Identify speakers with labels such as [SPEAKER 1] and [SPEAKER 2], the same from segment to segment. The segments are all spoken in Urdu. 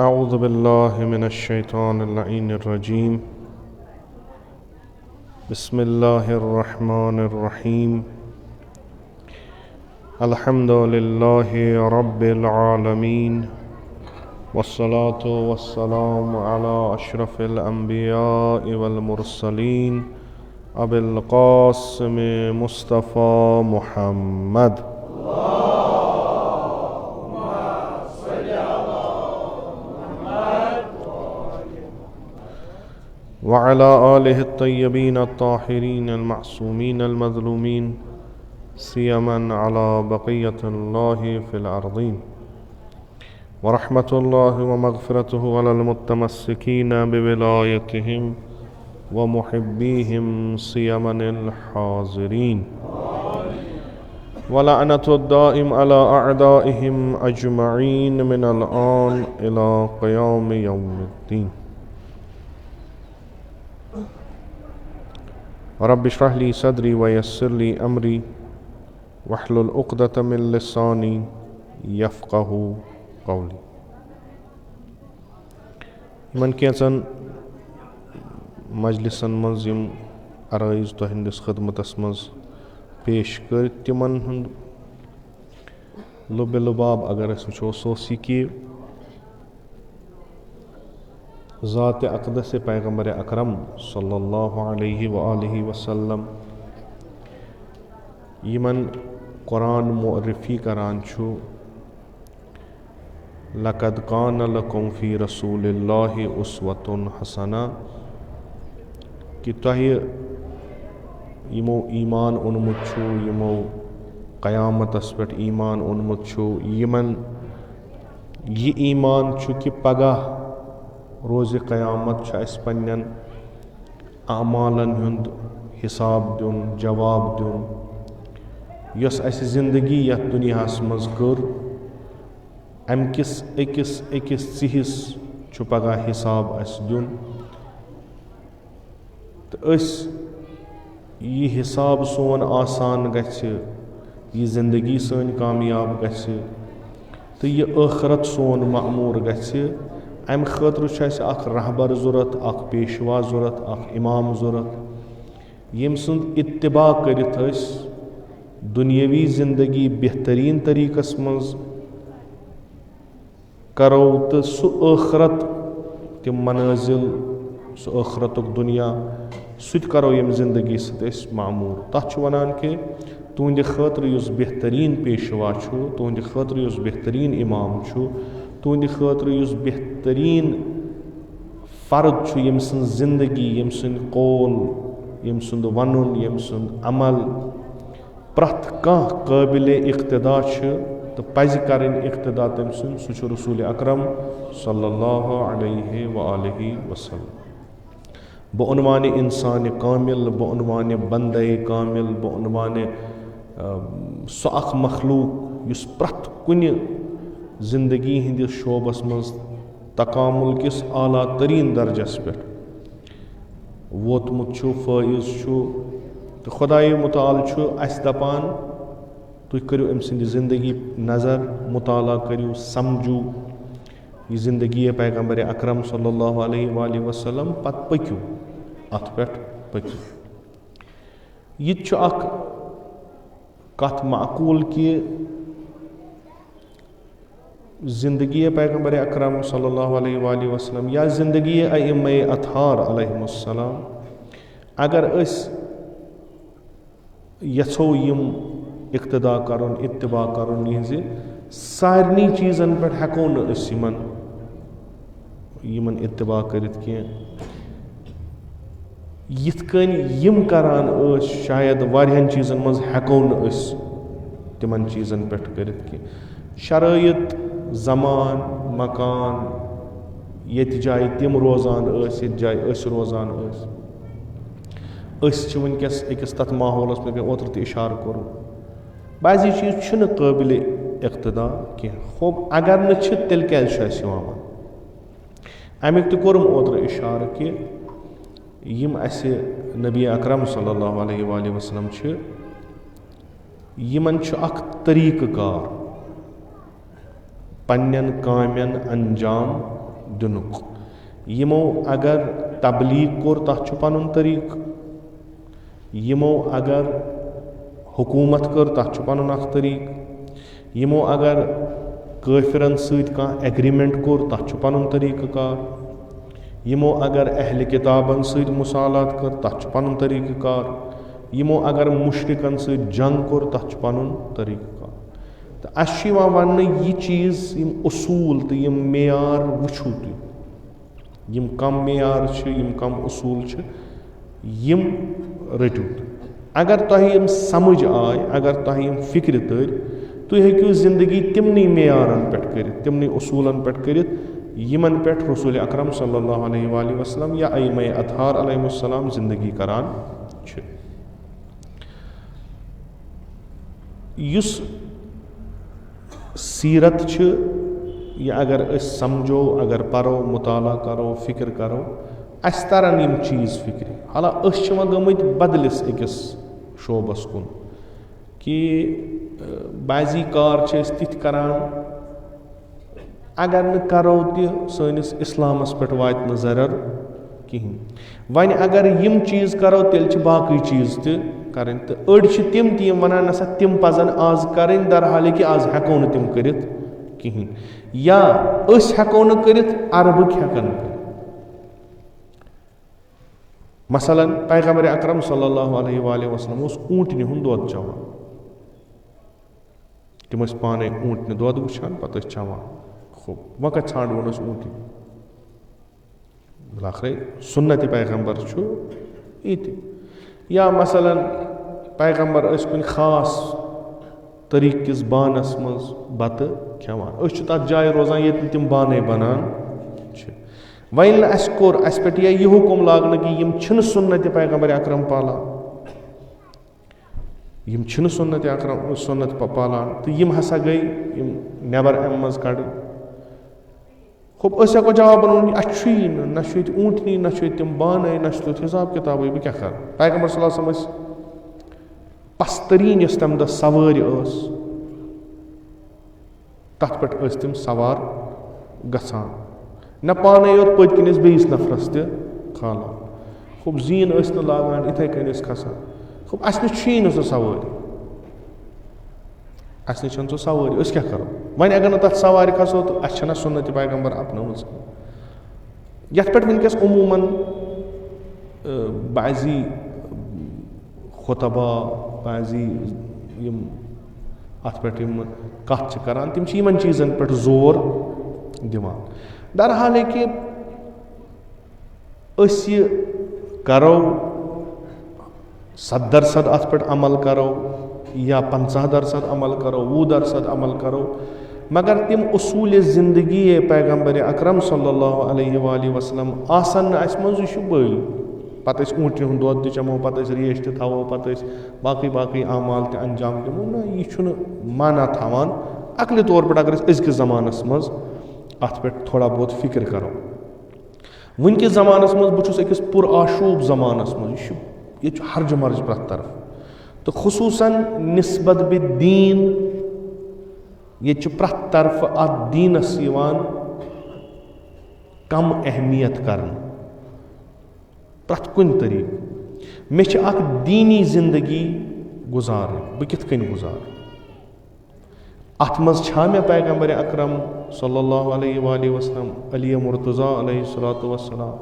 [SPEAKER 1] اعوذ باللہ من الشیطان اللعین الرجیم بسم اللہ الرحمن الرحیم الحمد للہ رب العالمین والصلاة والسلام علی اشرف الانبیاء والمرسلین ابی القاسم مصطفی محمد وعلى آلہ الطیبین الطاہرین المعصومین المظلومین سیما علی بقیۃ اللہ فی الارضین ورحمۃ اللہ ومغفرتہ علی المتمسکین بولایتہم ومحبیہم سیما الحاضرین ولعنۃ الدائم علی اعدائہم اجمعین من الآن الی قیام یوم الدین رب اشرح لی صدری ویسر لی امری واحلل عقدۃ من لسانی یفقہوا قولی. یمن کینژن مجلسن منز یم عرائض تہنٛدِس خدمتس منز پیش کر تمن ہُنٛد لُبِ لُباب اگر أسۍ وٕچھو سُہ اوس یہِ کہِ ذات اقدس پیغمبر اکرم صلی اللہ علیہ وآلہ وسلم یمن قرآن معرفی کران چھُ لقد کان لکم فی رسول اللہ اسوۃ حسنہ کہ تۄہہِ یمو ایمان اوٚنمُت چھُ یمو قیامتس پٮ۪ٹھ ایمان اوٚنمُت چھُ یمن یہِ ایمان چھُ کہ پگاہ روزِ قیامت چھُ اَسہِ پنٛنٮ۪ن اعمالن ہُنٛد حساب دیُن جواب دیُن یۄس اَسہِ زندگی یتھ دُنیاہس منٛز کٔر اَمہِ کِس أکِس أکِس ژِہِس چھُ پگاہ حساب اَسہِ دیُن تہٕ أسۍ یہِ حساب سون آسان گژھِ یہِ زندگی سٲنۍ کامیاب گژھِ تہٕ یہِ ٲخرت سون معموٗر گژھِ امہِ خٲطرٕ چھُ اَسہِ اکھ رہبر ضوٚرتھ اکھ پیشوا ضوٚرتھ اکھ امام ضوٚرتھ ییٚمہِ سُنٛد اتباع کٔرِتھ أسۍ دُنیٲوی زندگی بہتریٖن طریٖقس منٛز کرو تہٕ سُہ ٲخرت تِم منٲزِل سُہ ٲخرتُک دُنیا سُہ تہِ کرو ییٚمہِ زندگی سۭتۍ أسۍ معموٗر. تتھ چھُ ونان کہِ تُہنٛدِ خٲطرٕ یُس بہتریٖن پیشوا چھُ تُہنٛدِ خٲطرٕ یُس بہتریٖن امام چھُ تُہنٛدِ خٲطرٕ یُس بہتریٖن فرد چھُ ییٚمہِ سٕنٛز زندگی ییٚمہِ سُنٛد قول ییٚمہِ سُنٛد ونُن ییٚمہِ سُنٛد عمل پرٛٮ۪تھ کانٛہہ قٲبلِ اقتدا چھُ تہٕ پزِ کرٕنۍ اقتدا تٔمۍ سُنٛد سُہ چھُ رسول اکرم صلی اللہ علیہ وآلہ وسلم. بعنوانِ انسانِ کامل بعنوانِ بندے کامل بعنوانِ سُہ اکھ مخلوق یُس پرٛٮ۪تھ کُنہِ زندگی ہٕنٛدِس شعوبس منٛز تکامل کِس اعلیٰ تریٖن درجس پٮ۪ٹھ ووتمُت چھُ فٲیض چھُ تہٕ خۄدایہِ مُتعال چھُ اَسہِ دپان تُہۍ کٔرِو أمۍ سٕنٛدِ زندگی نظر مطالعہ کٔرِو سمجھو یہِ زندگی پیغمبر اکرم صلی اللہ علیہ وآلہ وسلم پتہٕ پٔکِو اتھ پٮ۪ٹھ پٔکِو. یہِ تہِ چھُ اکھ کتھ معقوٗل کہِ زندگی پیغمبر اکرم صلی اللہ علیہ وآلہ وسلم یا زندگی ائمہ اطہار علیہم السلام اگر أسۍ یژھو یِم اقتدا کرُن اتباع کرُن یِہنٛزِ سارنٕے چیٖزن پٮ۪ٹھ ہٮ۪کو نہٕ أسۍ یِمن اتباع کٔرِتھ کینٛہہ. یِتھ کٔنۍ یِم کران ٲسۍ شاید واریاہن چیٖزن منٛز ہٮ۪کو نہٕ أسۍ تِمن چیٖزن پٮ۪ٹھ کٔرِتھ کینٛہہ. شرٲیط, زمان, مکان, ییٚتہِ جایہِ تِم روزان ٲسۍ, ییٚتہِ جایہِ أسۍ روزان ٲسۍ, أسۍ چھِ وٕنکٮ۪س أکِس تَتھ ماحولَس منٛز اوترٕ تہِ اِشارٕ کوٚرُم. بعضی چیٖز چھِنہٕ قٲبلِ اقتدا کینٛہہ. خوب اگر نہٕ چھِ تیٚلہِ کیٛازِ چھُ اَسہِ یِوان وَننہٕ؟ اَمیُک تہِ کوٚرُم اوترٕ اِشارٕ کہِ یِم اَسہِ نبی اکرم صلی اللہ علیہ وآلہ وسلم چھِ, یِمن چھُ اکھ طریٖقہٕ کار پننٮ۪ن کامٮ۪ن انجام دِنُک. یِمو اگر تبلیٖغ کوٚر تَتھ چھُ پنُن طریٖقہٕ, یِمو اگر حکوٗمت کٔر تَتھ چھُ پنُن اکھ طریٖقہٕ, یِمو اگر کٲفرن سۭتۍ کانٛہہ ایگریمنٹ کوٚر تَتھ چھُ پنُن طریٖقہٕ کار, یِمو اگر اہلِ کِتابن سۭتۍ مُصالات کٔر تَتھ چھُ پنُن طریٖقہٕ کار, یِمو اگر مُشرِکن سۭتۍ جنگ کوٚر تَتھ چھُ پنُن طریٖقہٕ کار. تہٕ اَسہِ چھُ یِوان وننہٕ یہِ چیٖز, یِم اصوٗل تہٕ یِم معیار وٕچھو تُہۍ, یِم کم معیار چھِ, یِم کم اصوٗل چھِ, یِم رٔٹِو تُہۍ. اگر تۄہہِ یِم سمجھ آے, اگر تۄہہِ یِم فِکرِ تٔرۍ, تُہۍ ہیٚکِو زندگی تِمنٕے معیارن پٮ۪ٹھ کٔرِتھ, تِمنٕے اصوٗلن پٮ۪ٹھ کٔرِتھ یِمن پٮ۪ٹھ رسوٗلِ اکرم صلی اللہ علیہ وآلہ وسلم یا ائمہ اطہار علیہم السلام زندگی کران چھِ. یُس سیرت چھِ, یہِ اگر أسۍ سمجھو, اگر پرو, مطالعہ کرو, فکر کرو, اَسہِ ترن یِم چیٖز فکرِ. حالا أسۍ چھِ وۄنۍ گٔمٕتۍ بدلِس أکِس شوبس کُن کہِ بعضی کار چھِ أسۍ تِتھۍ کران اگر نہٕ کرو تہِ سٲنِس اسلامس پٮ۪ٹھ واتہِ نہٕ ضرر کِہینۍ. وۄنۍ اگر یِم چیٖز کرو تیٚلہِ چھِ باقٕے چیٖز تہِ کرٕنۍ. تہٕ أڑۍ چھِ تِم تہِ یِم ونان نسا تِم پزن آز کرٕنۍ, درحالہِ کہِ آز ہٮ۪کو نہٕ تِم کٔرِتھ کِہینۍ, یا أسۍ ہٮ۪کو نہٕ کٔرِتھ عربٕکۍ ہٮ۪کن کٔرِتھ. مثلاً پیغمبر اکرم صلی اللہ علیہ وآلہ وسلم اوس اوٗنٛٹنہِ ہُنٛد دۄد چٮ۪وان. تِم ٲسۍ پانے اوٗنٛٹنہِ دۄد وٕچھان پتہٕ ٲسۍ چٮ۪وان. خوب, وۄنۍ کتہِ ژھانٛڈہون أسۍ اوٗنٛٹِنۍ؟ بِلاخرے سُنتِ پیغمبر چھُ یہِ تہِ. یا مثلاً پیغمبر ٲسۍ کُنہِ خاص طریٖقہٕ کِس بانس منٛز بتہٕ کھٮ۪وان. أسۍ چھِ تتھ جایہِ روزان ییٚتہِ نہٕ تِم بانٕے بنان چھِ. وۄنۍ ییٚلہِ نہٕ اَسہِ کوٚر, اَسہِ پٮ۪ٹھ یہِ حُکُم لاگنہٕ کہِ یِم چھِنہٕ سُنتِ پیغمبر اکرم پالان, یِم چھِنہٕ سُنت پالان, تہٕ یِم ہسا گٔے یِم نٮ۪بر اَمہِ منٛز کڑٕنۍ. خوب أسۍ ہٮ۪کو جوابن ؤنِتھ اَسہِ چھُیی نہٕ, نہ چھُ ییٚتہِ اوٗنٛٹنی, نہ چھُ ییٚتہِ تِم بانٕے, نہ چھُ تیُتھ حساب کِتابٕے, بہٕ کیٛاہ کرٕ؟ پیغمبر صلی اللہ علیہ وسلم ٲسۍ پستریٖن یۄس تمہِ دۄہ سوٲرۍ ٲس تتھ پٮ۪ٹھ ٲسۍ تِم سوار گژھان, نہ پانے یوت پٔتۍ کِنۍ ٲسۍ بیٚیِس نفرس تہِ کھالان. خوب زیٖن ٲسۍ نہٕ لاگان, یِتھٕے کٔنۍ ٲسۍ کھسان. خوب اَسہِ نِش چھُیی نہٕ سۄ سوٲرۍ, اَسہِ نِش چھنہٕ سۄ سوٲرۍ, أسۍ کیٛاہ کرو؟ وۄنۍ اگر نہٕ تتھ سوارِ کھسو تہٕ اَسہِ چھنہ سُنتِ پیغمبر اپنٲومٕژ. یتھ پٮ۪ٹھ وٕنکٮ۪س عموٗمن بعضی خطبا, بعضی یِم اتھ پٮ۪ٹھ یِم کتھ چھِ کران, تِم چھِ یِمن چیٖزن پٮ۪ٹھ زور دِوان. درحالہِ کہِ أسۍ یہِ کرو 100% اتھ پٮ۪ٹھ عمل کرو, یا 50% عمل کرو, 20% عمل کرو, مگر تِم اصوٗلِ زندگی پیغمبر اکرم صلی اللہ علیہ وآلہ وسلم آسن نہٕ اَسہِ منٛز, یہِ چھُ بٔلۍ. پتہٕ أسۍ اوٗنٛٹنہِ ہُنٛد دۄد تہِ چٮ۪مو, پتہٕ أسۍ ریش تہِ تھاوو, پتہٕ أسۍ باقٕے اعمال تہِ انجام دِمو, نہ, یہِ چھُنہٕ معنا تھاوان. عقلہِ طور پٲٹھۍ اگر أسۍ أزکِس زمانس منٛز اتھ پٮ۪ٹھ تھوڑا بہت فکر کرو. وٕنکِس زمانس منٛز بہٕ چھُس أکِس پُر آشوب زمانس منٛز, یہِ چھُ, ییٚتہِ چھُ ہرجہِ مرجہِ پرٛٮ۪تھ طرف, تہٕ خصوٗصن نسبت بہِ دیٖن, ییٚتہِ چھُ پرٛٮ۪تھ طرفہٕ اتھ دیٖنس یِوان کم اہمیت کرنہٕ, پرٛٮ۪تھ کُنہِ طریٖقہٕ. مےٚ چھِ اکھ دیٖنی زندگی گُزارٕنۍ, بہٕ کِتھ کٔنۍ گُزارٕ؟ اتھ منٛز چھا مےٚ پیغمبر اکرم صلی اللہ علیہ وآلہ وسلم, علیہ مرتضیٰ علیہ الصلوۃ وسلام,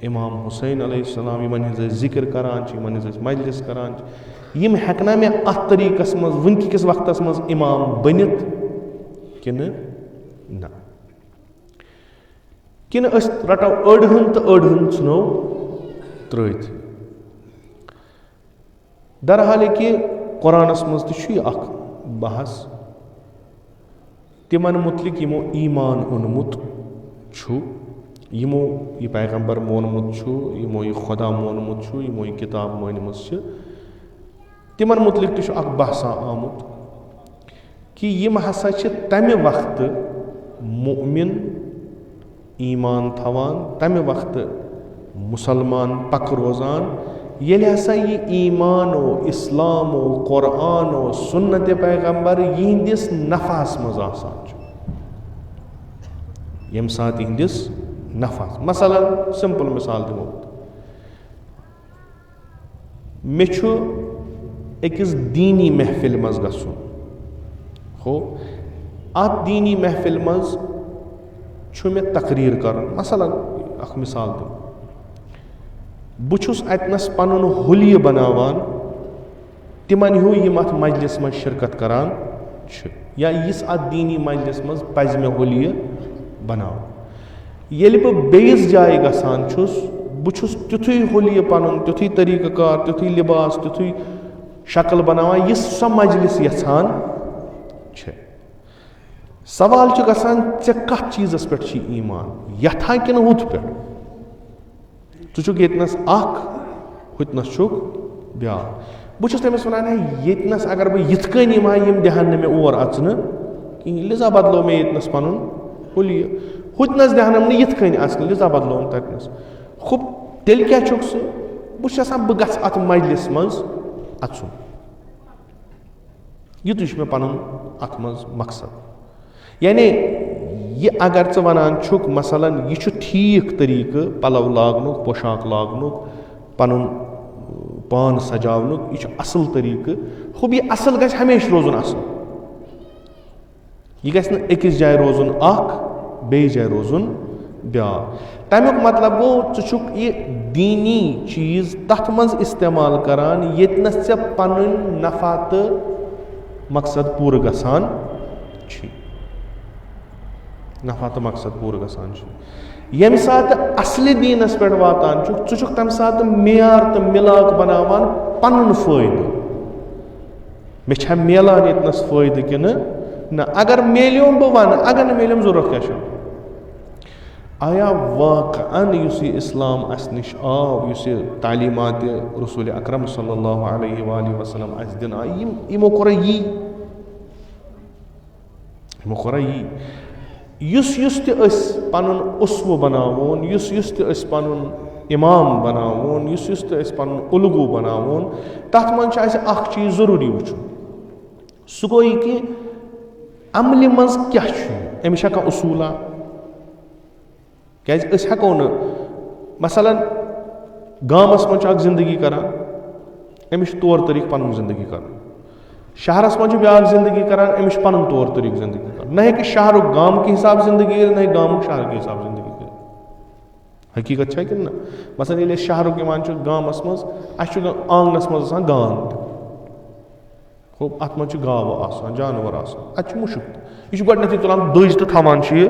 [SPEAKER 1] امام حسین علیہ السلام, یِمن ہٕنٛز أسۍ ذِکر کران چھِ, یِمن ہٕنٛز أسۍ مجلس کران چھِ, یِم ہٮ۪کنا مےٚ اتھ طریٖقس منٛز وٕنکہِ کِس وقتس منٛز امام بٔنِتھ کِنہٕ نہ؟ کِنہٕ أسۍ رٹو أڑ ہن تہٕ أڑ ہن ژھٕنو ترٛٲیِتھ؟ درحالہِ کہِ قرآنس منٛز تہِ چھُ یہِ اکھ بحث تِمن مُتعلق یِمو ایٖمان اوٚنمُت چھُ، یِمو یہِ پیغمبر مونمُت چھُ، یِمو یہِ خۄدا مونمُت چھُ، یِمو یہِ کِتاب مٲنمٕژ چھِ، تِمن مُتعلق تہِ چھُ اکھ بحثا آمُت کہِ یِم ہسا چھِ تمہِ وقتہٕ مُؤمِن ایٖمان تھاوان، تمہِ وقتہٕ مُسلمان پکہٕ روزان ییٚلہِ ہسا یہِ ایٖمانو اِسلامو قرآنو سُنتِ پیغمبر یِہنٛدِس نفعس منٛز آسان چھُ، ییٚمہِ ساتہٕ یِہنٛدِس نفعس، مثلاً سمپل مثال دِمو مےٚ چھُ أکِس دیٖنی محفِل منٛز گژھُن، ہو اتھ دیٖنی محفِل منٛز چھُ مےٚ تقریٖر کرُن، مثلاً اکھ مثال دِمہٕ بہٕ چھُس اتنس پنُن حُلیہِ بناوان تِمن ہیوٗ یِم اتھ مجلِس منٛز شرکت کران چھِ، یا یِژھ اتھ دیٖنی مجلِس منٛز پزِ مےٚ حُلیہِ بناوُن. ییٚلہِ بہٕ بیٚیِس جایہِ گژھان چھُس بہٕ چھُس تیُتھُے حُلیہِ پنُن، تیُتھُے طریٖقہٕ کار، تیُتھُے لِباس، تیُتھُے شکل بناوان یُس سۄ مجلِس یژھان چھِ. سوال چھُ گژھان ژےٚ کتھ چیٖزس پٮ۪ٹھ چھُے ایٖمان، یتھا کِنہٕ ہُتھ پٮ۪ٹھ؟ ژٕ چھُکھ ییٚتنس اکھ، ہُتنس چھُکھ بیٛاکھ. بہٕ چھُس تٔمِس ونان ہے ییٚتنس اگر بہٕ یِتھ کٔنۍ یِمہٕ ہا یِم دِہن نہٕ مےٚ اور اژنہٕ کِہیٖنۍ، لِذا بدلو مےٚ ییٚتنس پنُن حُلیہِ. ہُتنس دِہنم نہٕ یِتھ کٔنۍ اژنہٕ، لِذا بدلووُم تتنس. خُب تیٚلہِ کیٛاہ چھُکھ ژٕ؟ بہٕ چھُس یژھان بہٕ گژھٕ اتھ مجلِس منٛز اژُن، یُتُے چھُ مےٚ پنُن اتھ منٛز مقصد. یعنی یہِ اگر ژٕ ونان چھُکھ مثلاً یہِ چھُ ٹھیٖک طریٖقہٕ پلو لاگنُک، پوشاک لاگنُک، پنُن پان سجاونُک، یہِ چھُ اصٕل طریٖقہٕ، خُب یہِ اصٕل گژھِ ہمیشہِ روزُن اصٕل، یہِ گژھِ نہٕ أکِس جایہِ روزُن اکھ بیٚیِس جایہِ روزُن بیٛاکھ. تمیُک مطلب گوٚو ژٕ چھُکھ یہِ دیٖنی چیٖز تتھ منٛز استعمال کران ییٚتنس ژےٚ پنٕنۍ نفع تہٕ مقصد پوٗرٕ گژھان چھُے، نفع تہٕ مقصد پوٗرٕ گژھان چھُ. ییٚمہِ ساتہٕ اصلہِ دیٖنس پٮ۪ٹھ واتان چھُکھ ژٕ چھُکھ تمہِ ساتہٕ معیار تہٕ مِلاک بناوان پنُن فٲیدٕ، مےٚ چھا میلان ییٚتنس فٲیدٕ کِنہٕ نہ، اگر میلیوم بہٕ ونہٕ، اگر نہٕ میلیوم ضروٗرت کیٛاہ چھِ. آیا واقعن یُس یہِ اِسلام اسہِ نِش آو، یُس یہِ تعلیٖماتِ رسوٗلِ اکرم صلی اللہ علیہ وآلہ وسلم اسہِ دِنہٕ آیہِ، یِمو کوٚرا یی، یِمو کوٚرا یی. یُس یُس تہِ أسۍ پنُن اُسوٕ بناوون، یُس یُس تہِ أسۍ پنُن امام بناوون، یُس یُس تہِ أسۍ پنُن اُلگوٗ بناوون، تتھ منٛز چھُ اسہِ اکھ چیٖز ضروٗری وٕچھُن، سُہ گوٚو یہِ کہِ عملہِ منٛز کیٛاہ چھُ أمِس چھا کانٛہہ اصوٗلا. کیٛازِ أسۍ ہٮ۪کو نہٕ مثلاً گامس منٛز چھُ اکھ زندگی کران، أمِس چھُ طور طریٖقہٕ پنُن زندگی کرُن. شہرس منٛز چھُ بیٛاکھ زندگی کران، أمِس چھُ پنُن طور طریٖقہٕ زندگی کرُن. نہ ہیٚکہِ شہرُک گامہٕ کہِ حساب زندگی کٔرِتھ، نہ ہیٚکہِ گامُک شہر کہِ حساب زندگی کٔرِتھ. حقیٖقت چھا کِنہٕ نہ؟ مثلاً ییٚلہِ أسۍ شہرُک یِوان چھُ گامس منٛز، اسہِ چھُ آنٛگنس منٛز آسان گانٛد تہِ، گوٚو اتھ منٛز چھِ گاوٕ آسان، جانور آسان، اتہِ چھُ مُشُک تہِ. یہِ چھُ گۄڈٕنیتھٕے تُلان دٔج تہٕ تھاوان چھُ یہِ،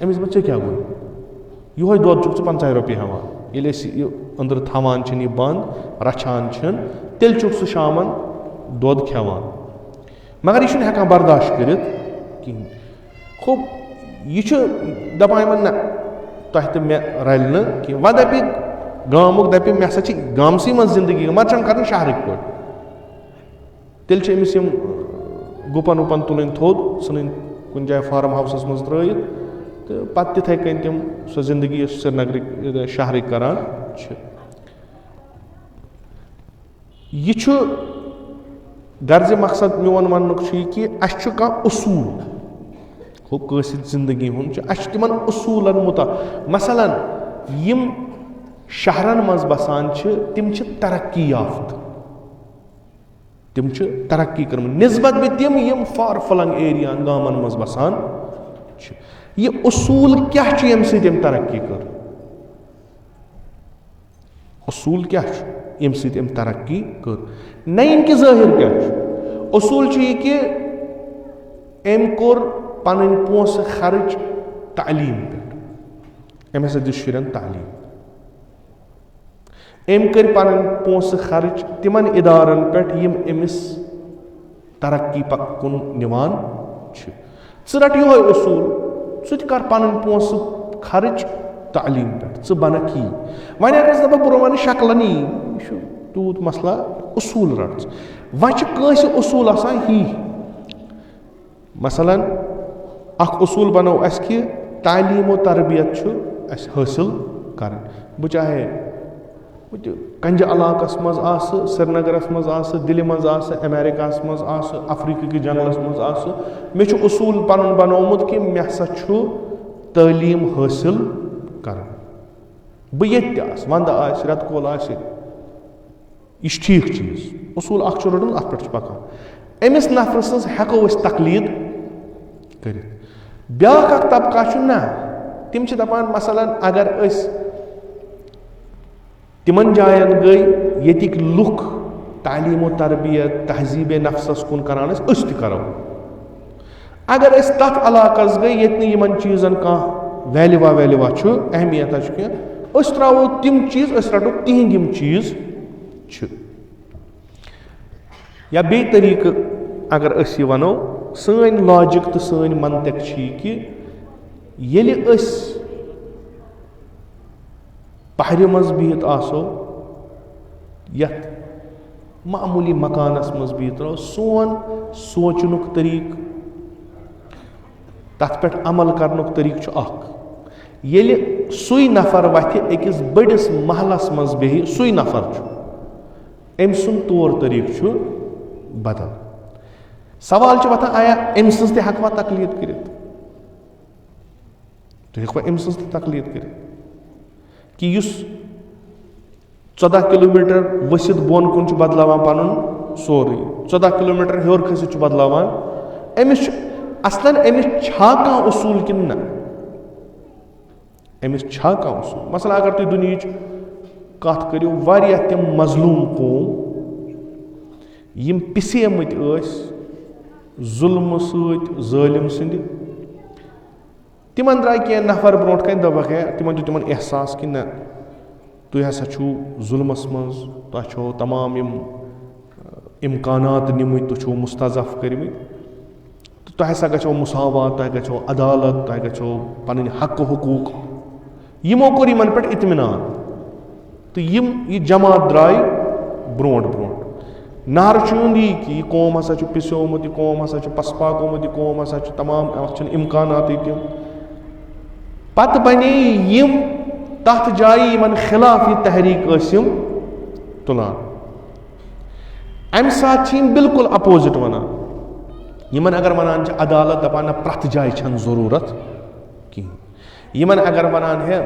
[SPEAKER 1] أمِس دوٚپ ژےٚ کیٛاہ گوٚو، یِہوے دۄد چھُکھ ژٕ 50 رۄپیہِ ہٮ۪وان. ییٚلہِ أسۍ یہِ أنٛدرٕ تھاوان چھِنہٕ یہِ بنٛد، رچھان چھِنہٕ، تیٚلہِ چھُکھ سُہ شامن دۄد کھٮ۪وان. مگر یہِ چھُنہٕ ہٮ۪کان برداشت کٔرِتھ کِہینۍ. خُب یہِ چھُ دپان یِمن نہ تۄہہِ تہٕ مےٚ رلہِ نہٕ کینٛہہ. وۄنۍ دپہِ گامُک دپہِ مےٚ ہسا چھِ گامسٕے منٛز زندگی مگر چھنہٕ کرٕنۍ شہرٕکۍ پٲٹھۍ. تیٚلہِ چھِ أمِس یِم گُپن وُپن تُلٕنۍ تھوٚد، ژھٕنٕنۍ کُنہِ جایہِ فارم ہاوسس منٛز ترٲیِتھ، تہٕ پتہٕ تِتھٕے کٔنۍ تِم سۄ زندگی یۄس سرینگرٕکۍ شہرٕکۍ کران چھِ. یہِ چھُ غرضِ مقصد میون وننُک چھُ یہِ کہِ اسہِ چھُ کانٛہہ اصوٗل، ہُہ کٲنٛسہِ زندگی ہُنٛد چھُ، اسہِ چھُ تِمن اصوٗلن مُطابق. مثلاً یِم شہرن منٛز بسان چھِ تِم چھِ ترقی یافتہٕ، تِم چھِ ترقی کٔرمٕژ نسبت بہِ تِم یِم فار فلنگ ایریاہن گامن منٛز بسان چھِ. یہِ اصوٗل کیٛاہ چھُ ییٚمہِ سۭتۍ أمۍ ترقی کٔر؟ اصوٗل کیٛاہ چھُ ییٚمہِ سۭتۍ أمۍ ترقی کٔر؟ نَیِن کہِ ظٲہِر کیٛاہ چھُ؟ اصوٗل چھُ یہِ کہِ أمۍ کوٚر پنٕنۍ پونٛسہٕ خرٕچ تعلیٖم پٮ۪ٹھ، أمۍ ہسا دِژ شُرٮ۪ن تعلیٖم. أمۍ کٔرۍ پَنٕنۍ پونٛسہٕ خرٕچ تِمن اِدارن پٮ۪ٹھ یِم أمِس ترقی کُن نِوان چھِ. ژٕ رَٹ یِہوے اصوٗل, ژٕ تہِ کر پَنٕنۍ پونٛسہٕ خرٕچ تعلیٖم پٮ۪ٹھ, ژٕ بنکھ یی. وۄنۍ اگر أسۍ دَپو بہٕ وَنہٕ شکلن یی, یہِ چھُ تیوٗت مسلہ, اصوٗل رَٹ ژٕ. وۄنۍ چھِ کٲنٛسہِ اصوٗل آسان ہی. مثلاً اکھ اصوٗل بنو اَسہِ کہِ تعلیٖم و تربیت چھُ اَسہِ حٲصِل کرٕنۍ. بہٕ چاہے بہٕ تہِ کنجہِ علاقس منٛز آسہٕ, سرینگرس منٛز آسہٕ, دِلہِ منٛز آسہٕ, امیرِکاہس منٛز آسہٕ, افریٖقہ کِس جنگلس منٛز آسہٕ, مےٚ چھُ اصوٗل پنُن بنومُت کہِ مےٚ ہسا چھُ تعلیٖم حٲصِل کرٕنۍ. بہٕ ییٚتہِ تہِ آسہٕ, ونٛدٕ آسہِ, رٮ۪تہٕ کول آسہِ, یہِ چھُ ٹھیٖک چیٖز. اصوٗل اکھ چھُ روٚٹمُت, اتھ پٮ۪ٹھ چھُ پکان. أمِس نفرٕ سٕنٛز ہٮ۪کو أسۍ تقلیٖد کٔرِتھ. بیٛاکھ اکھ طبقہ چھُ نہ, تِم چھِ دپان مثلاً اگر أسۍ تِمن جاین گٔے ییٚتِکۍ لُکھ تعلیٖم و تربیت تہذیٖبِ نفسس کُن کران أسۍ تہِ کرو. اگر أسۍ تتھ علاقس گٔے ییٚتہِ نہٕ یِمن چیٖزن کانٛہہ ویلیوا چھُ, اہمیتا چھُ کینٛہہ, أسۍ تراوو تِم چیٖز, أسۍ رٹو تِہنٛدۍ یِم چیٖز چھِ. یا بیٚیہِ طریٖقہٕ اگر أسۍ یہِ وَنو, سٲنۍ لاجِک تہٕ سٲنۍ منطق چھِ یہِ کہِ ییٚلہِ أسۍ پہرِ منٛز بِہِتھ آسو, یتھ معموٗلی مکانس منٛز بِہِتھ رہو, سون سونٛچنُک طریٖقہٕ, تتھ پٮ۪ٹھ عمل کرنُک طریٖقہٕ چھُ اکھ. ییٚلہِ سُے نفر وتھِ أکِس بٔڑِس محلس منٛز بیٚہہِ, سُے نفر چھُ, أمۍ سُنٛد طور طریٖقہٕ چھُ بدل. سوال چھُ وۄتھان, آیا أمۍ سٕنٛز تہِ ہٮ۪کوا تقلیٖد کٔرِتھ؟ تُہۍ ہٮ۪کوا أمۍ سٕنٛز تہِ تقلیٖد کٔرِتھ کہِ یُس 14 کِلوٗمیٖٹر ؤسِتھ بۄن کُن چھُ بدلاوان پنُن سورُے, 14 کِلوٗمیٖٹر ہیوٚر کھٔسِتھ چھُ بدلاوان, أمِس چھُ اصلن أمِس چھا کانٛہہ اصوٗل کِنہٕ نہ؟ أمِس چھا کانٛہہ اصوٗل؟ مثلاً اگر تُہۍ دُنہِچ کتھ کٔرِو, واریاہ تِم مظلوٗم قوم یِم پِسیمٕتۍ ٲسۍ ظُلمہٕ سۭتۍ ظٲلِم سٕنٛدِ, تِمن درٛاے کینٛہہ نفر برونٛٹھ کَنۍ دوٚپکھ ہے, تِمن دیُت تِمن احساس کہِ نہ تُہۍ ہسا چھُو ظُلمس منٛز, تۄہہِ چھو تمام یِم اِمکانات نِمٕتۍ, تُہۍ چھُو مُستضف کٔرمٕتۍ, تہٕ تۄہہِ ہسا گژھو مُساوات, تۄہہِ گژھو عدالت, تۄہہِ گژھو پنٕنۍ حقہٕ حقوٗق. یِمو کوٚر یِمن پٮ۪ٹھ اطمینان تہٕ یہِ جماعت درٛاے برونٛٹھ برونٛٹھ. نعرٕ چھُ یُن یی کہِ یہِ قوم ہسا چھُ پِسیومُت, یہِ قوم ہسا چھُ پسپا گوٚمُت, یہِ قوم ہسا چھُ تمام, اَتھ چھِنہٕ اِمکاناتٕے تِم. پتہٕ بنے یِم تتھ جایہِ یِمن خِلاف یہِ تحریٖک ٲسۍ یِم تُلان. امہِ ساتہٕ چھِ یِم بالکُل اپوزِٹ ونان. یِمن اگر ونان چھِ عدالت, دپان نہ پرٛٮ۪تھ جایہِ چھنہٕ ضروٗرت کِہینۍ. یِمن اگر ونان ہے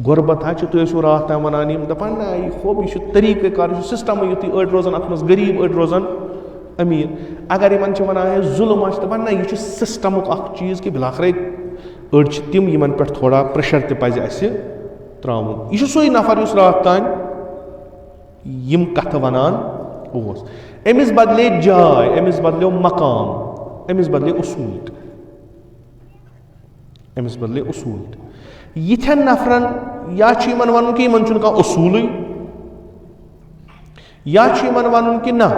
[SPEAKER 1] غۄربت ہا چھِ, تُہۍ ٲسِو راتھ تام ونان یِم, دپان نہ یہِ خوب, یہِ چھُ طریٖقہٕ کار, یہِ چھُ سسٹمٕے یُتھُے, أڑۍ روزان اتھ منٛز غریٖب, أڑۍ روزان أمیٖر. اگر یِمن چھِ ونان ہے ظُلم آسہِ, دپان نہ یہِ چھُ سسٹمُک اکھ چیٖز کہِ بِلاخرے أڑۍ چھِ تِم یِمن پٮ۪ٹھ تھوڑا پریشر تہِ پزِ اسہِ تراوُن. یہِ چھُ سُے نفر یُس راتھ تانۍ یِم کتھٕ ونان اوس. أمِس بدلے جاے, أمِس بدلیو مقام, أمِس بدلے اصوٗل تہِ, أمِس بدلے اصوٗل تہِ. یِتھٮ۪ن نفرن یا چھُ یِمن ونُن کہِ یِمن چھُنہٕ کانٛہہ اصوٗلٕے, یا چھُ یِمن ونُن کہِ نہ